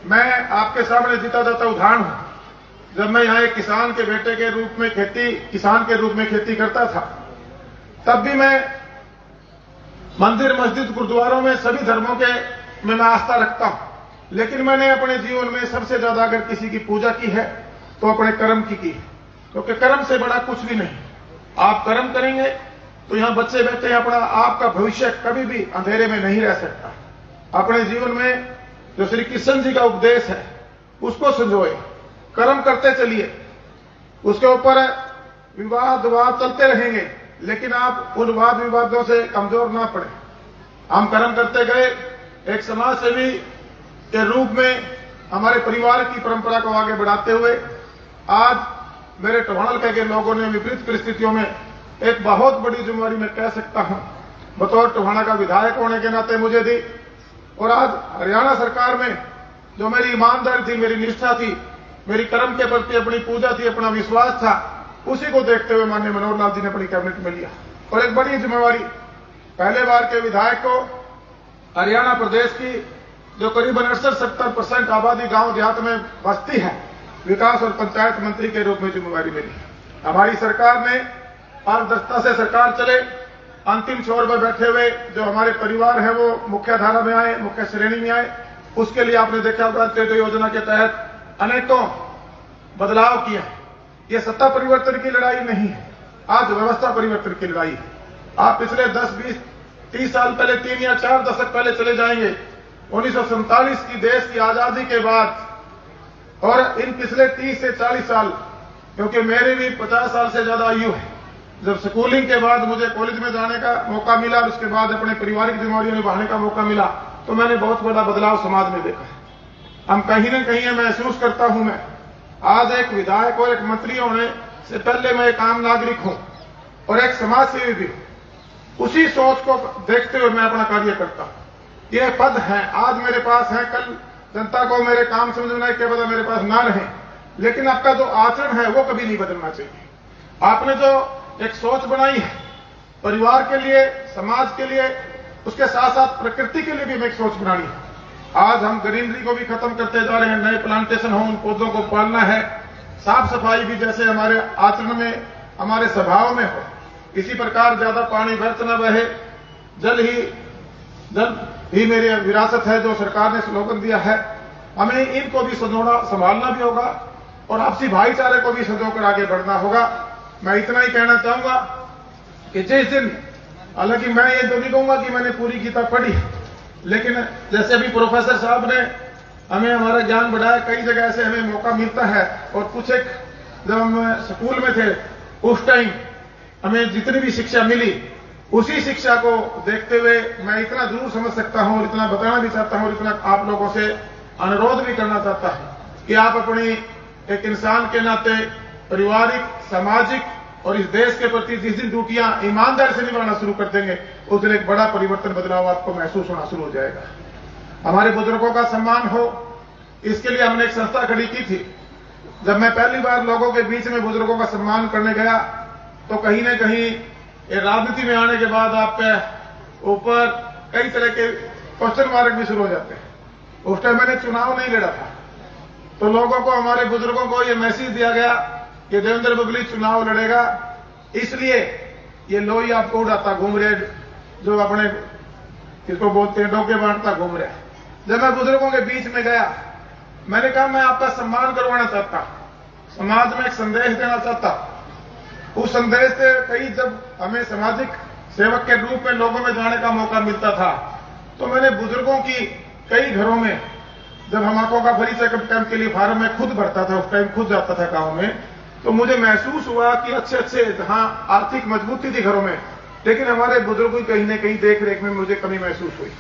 मैं आपके सामने जीता जाता उदाहरण हूं। जब मैं यहाँ एक किसान के बेटे के रूप में किसान के रूप में खेती करता था, तब भी मैं मंदिर, मस्जिद, गुरुद्वारों में सभी धर्मों के में मैं आस्था रखता हूं, लेकिन मैंने अपने जीवन में सबसे ज्यादा अगर किसी की पूजा की है तो अपने कर्म की है, क्योंकि कर्म से बड़ा कुछ भी नहीं। आप कर्म करेंगे तो यहां बच्चे बैठे हैं, अपना आपका भविष्य कभी भी अंधेरे में नहीं रह सकता। अपने जीवन में जो श्री कृष्ण जी का उपदेश है उसको संजोए, कर्म करते चलिए। उसके ऊपर विवाद विवाद चलते रहेंगे, लेकिन आप उन वाद विवादों से कमजोर ना पड़े। हम कर्म करते गए, एक समाज सेवी के रूप में हमारे परिवार की परंपरा को आगे बढ़ाते हुए आज मेरे टोहाना के लोगों ने विपरीत परिस्थितियों में एक बहुत बड़ी जिम्मेवारी मैं कह सकता हूं बतौर टोहाना का विधायक होने के नाते मुझे दी। और आज हरियाणा सरकार में जो मेरी ईमानदारी थी, मेरी निष्ठा थी, मेरी कर्म के प्रति अपनी पूजा थी, अपना विश्वास था, उसी को देखते हुए माननीय मनोहर लाल जी ने अपनी कैबिनेट में लिया। और एक बड़ी जिम्मेवारी, पहले बार के विधायक को हरियाणा प्रदेश की जो करीबन 68-70% आबादी गांव देहात में बसती है, विकास और पंचायत मंत्री के रूप में जिम्मेवारी मिली। हमारी सरकार ने पारदर्शिता से सरकार चले, अंतिम छोर पर बैठे हुए जो हमारे परिवार हैं वो मुख्य धारा में आए, मुख्य श्रेणी में आए। उसके लिए आपने देखा होगा अंत्योदय योजना के तहत अनेकों बदलाव किए। ये सत्ता परिवर्तन की लड़ाई नहीं है, आज व्यवस्था परिवर्तन की लड़ाई है। आप पिछले 10, 20, 30 साल पहले, 3 या 4 दशक पहले चले जाएंगे, 1947 की देश की आजादी के बाद, और इन पिछले 30 से 40 साल, क्योंकि मेरी भी 50 साल से ज्यादा आयु है, जब स्कूलिंग के बाद मुझे कॉलेज में जाने का मौका मिला और उसके बाद अपने पारिवारिक जिम्मेदारियों निभाने का मौका मिला, तो मैंने बहुत बड़ा बदलाव समाज में देखा है। हम कहीं न कहीं महसूस करता हूं, मैं आज एक विधायक और एक मंत्री होने से पहले मैं एक आम नागरिक हूं और एक समाज सेवी भी। उसी सोच को देखते हुए मैं अपना कार्य करता हूं। ये पद है आज मेरे पास है, कल जनता को मेरे काम समझने के बाद मेरे पास ना रहे, लेकिन आपका जो आचरण है वो कभी नहीं बदलना चाहिए। आपने जो एक सोच बनाई है परिवार के लिए, समाज के लिए, उसके साथ साथ प्रकृति के लिए भी एक सोच बनानी है। आज हम ग्रीनरी को भी खत्म करते जा रहे हैं, नए प्लांटेशन हो, उन पौधों को पालना है, साफ सफाई भी जैसे हमारे आचरण में, हमारे स्वभाव में हो, इसी प्रकार ज्यादा पानी व्यर्थ न बहे। जल ही मेरी विरासत है, जो सरकार ने स्लोगन दिया है। हमें इनको भी संभालना भी होगा और आपसी भाईचारे को भी सजोकर आगे बढ़ना होगा। मैं इतना ही कहना चाहूंगा कि जिस दिन, हालांकि मैं ये तो नहीं कहूंगा कि मैंने पूरी गीता पढ़ी, लेकिन जैसे अभी प्रोफेसर साहब ने हमें हमारा ज्ञान बढ़ाया, कई जगह ऐसे हमें मौका मिलता है। और कुछ एक जब हम स्कूल में थे उस टाइम हमें जितनी भी शिक्षा मिली, उसी शिक्षा को देखते हुए मैं इतना जरूर समझ सकता हूं और इतना बताना भी चाहता हूं और इतना आप लोगों से अनुरोध भी करना चाहता हूं कि आप अपनी एक इंसान के नाते पारिवारिक, सामाजिक और इस देश के प्रति जिस दिन ड्यूटियां ईमानदारी से निभाना शुरू कर देंगे, उस दिन एक बड़ा परिवर्तन, बदलाव आपको महसूस होना शुरू हो जाएगा। हमारे बुजुर्गों का सम्मान हो, इसके लिए हमने एक संस्था खड़ी की थी। जब मैं पहली बार लोगों के बीच में बुजुर्गों का सम्मान करने गया, तो कहीं न कहीं ये राजनीति में आने के बाद आपके ऊपर कई तरह के क्वेश्चन मार्क भी शुरू हो जाते हैं। उस टाइम मैंने चुनाव नहीं लड़ा था, तो लोगों को, हमारे बुजुर्गों को ये मैसेज दिया गया कि देवेंद्र बबली चुनाव लड़ेगा, इसलिए ये लोही आपको उड़ाता घूम रहे, जो अपने किसको बोलते हैं डोके बांटता घूम रहे। जब मैं बुजुर्गों के बीच में गया, मैंने कहा मैं आपका सम्मान करवाना चाहता, समाज में एक संदेश देना चाहता। उस संदेश से कई, जब हमें सामाजिक सेवक के रूप में लोगों में जाने का मौका मिलता था, तो मैंने बुजुर्गों की कई घरों में, जब हम आंखों का फ्री चेकअप कैंप के लिए फार्म में खुद भरता था, उस टाइम खुद जाता था गांव में, तो मुझे महसूस हुआ कि अच्छे अच्छे, जहां आर्थिक मजबूती थी घरों में, लेकिन हमारे बुजुर्गों की कहीं न कहीं देख रेख में मुझे कमी महसूस हुई।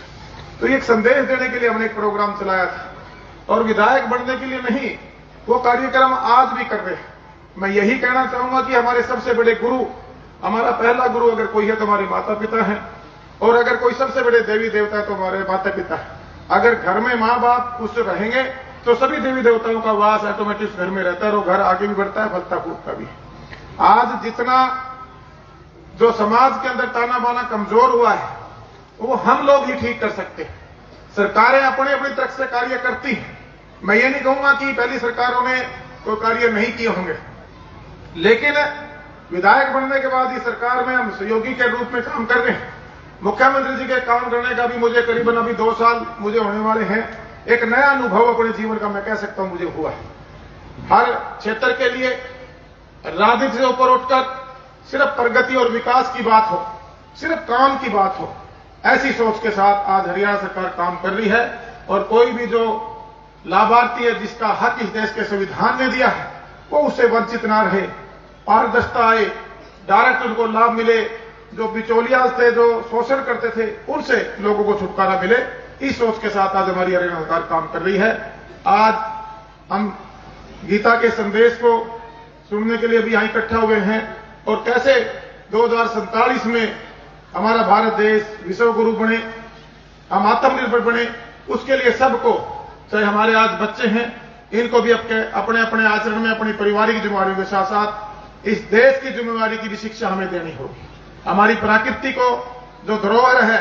तो एक संदेश देने के लिए हमने एक प्रोग्राम चलाया था, और विधायक बनने के लिए नहीं, वो कार्यक्रम आज भी कर रहे हैं। मैं यही कहना चाहूंगा कि हमारे सबसे बड़े गुरु, हमारा पहला गुरु अगर कोई है तो हमारे माता पिता हैं, और अगर कोई सबसे बड़े देवी देवता है तो हमारे माता पिता है। अगर घर में माँ बाप खुश रहेंगे तो सभी देवी देवताओं का वास ऑटोमेटिक घर में रहता है, और घर आगे भी बढ़ता है, फलता फूटता भी। आज जितना जो समाज के अंदर ताना बाना कमजोर हुआ है, वो हम लोग ही ठीक कर सकते हैं। सरकारें अपने अपनी तरफ से कार्य करती हैं। मैं ये नहीं कहूंगा कि पहली सरकारों ने कोई कार्य नहीं किए होंगे, लेकिन विधायक बनने के बाद ही सरकार में हम सहयोगी के रूप में काम कर रहे हैं। मुख्यमंत्री जी के काम करने का भी मुझे करीबन अभी 2 साल मुझे होने वाले हैं। एक नया अनुभव अपने जीवन का मैं कह सकता हूं मुझे हुआ है। हर क्षेत्र के लिए राजनीति से ऊपर उठकर सिर्फ प्रगति और विकास की बात हो, सिर्फ काम की बात हो, ऐसी सोच के साथ आज हरियाणा सरकार काम कर रही है। और कोई भी जो लाभार्थी है, जिसका हक इस देश के संविधान ने दिया है, वो उससे वंचित ना रहे, पारदर्शिता आए, डायरेक्ट उनको लाभ मिले। जो बिचौलिया थे, जो शोषण करते थे, उनसे लोगों को छुटकारा मिले। इस सोच के साथ आज हमारी हरियाणा सरकार काम कर रही है। आज हम गीता के संदेश को सुनने के लिए भी यहां इकट्ठा हुए हैं, और कैसे 2047 में हमारा भारत देश विश्व गुरु बने, हम आत्मनिर्भर बने, उसके लिए सबको, चाहे हमारे आज बच्चे हैं, इनको भी अपने अपने आचरण में अपनी पारिवारिक जिम्मेदारियों के साथ साथ इस देश की जिम्मेदारी की भी शिक्षा हमें देनी होगी। हमारी प्रकृति को जो धरोहर है,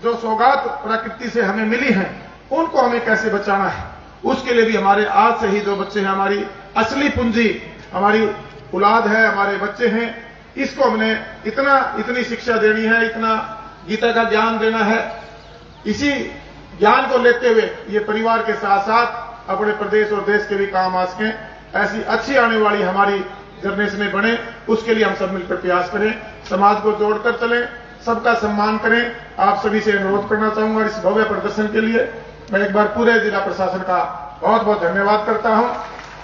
जो सौगात प्रकृति से हमें मिली है, उनको हमें कैसे बचाना है, उसके लिए भी हमारे आज से ही जो बच्चे हैं, हमारी असली पूंजी हमारी औलाद है, हमारे बच्चे हैं, इसको हमने इतनी शिक्षा देनी है, इतना गीता का ज्ञान देना है। इसी ज्ञान को लेते हुए ये परिवार के साथ साथ अपने प्रदेश और देश के भी काम आ सकें, ऐसी अच्छी आने वाली हमारी जनरेशन बने, उसके लिए हम सब मिलकर प्रयास करें, समाज को जोड़कर चलें, सबका सम्मान करें। आप सभी से अनुरोध करना चाहूंगा इस भव्य प्रदर्शन के लिए। मैं एक बार पूरे जिला प्रशासन का बहुत बहुत धन्यवाद करता हूं।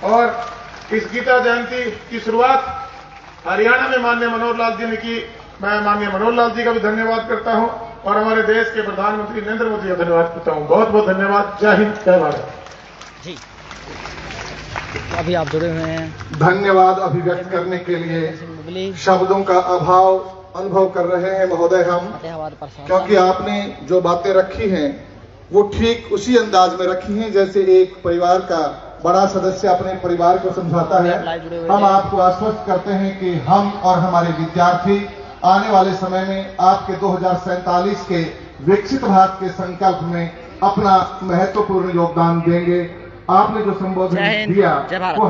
और इस गीता जयंती की शुरुआत हरियाणा में माननीय मनोहर लाल जी ने की। मैं माननीय मनोहर लाल जी का भी धन्यवाद करता हूं, और हमारे देश के प्रधानमंत्री नरेंद्र मोदी का धन्यवाद करता हूं। बहुत बहुत धन्यवाद। जय हिंद, जय भारत। जी, अभी आप जुड़े हुए हैं। धन्यवाद अभिव्यक्त करने के लिए शब्दों का अभाव अनुभव कर रहे हैं महोदय हम, क्योंकि आपने जो बातें रखी हैं वो ठीक उसी अंदाज में रखी हैं जैसे एक परिवार का बड़ा सदस्य अपने परिवार को समझाता है। हम आपको आश्वस्त करते हैं कि हम और हमारे विद्यार्थी आने वाले समय में आपके 2047 के विकसित भारत के संकल्प में अपना महत्वपूर्ण योगदान देंगे। आपने जो संबोधन दिया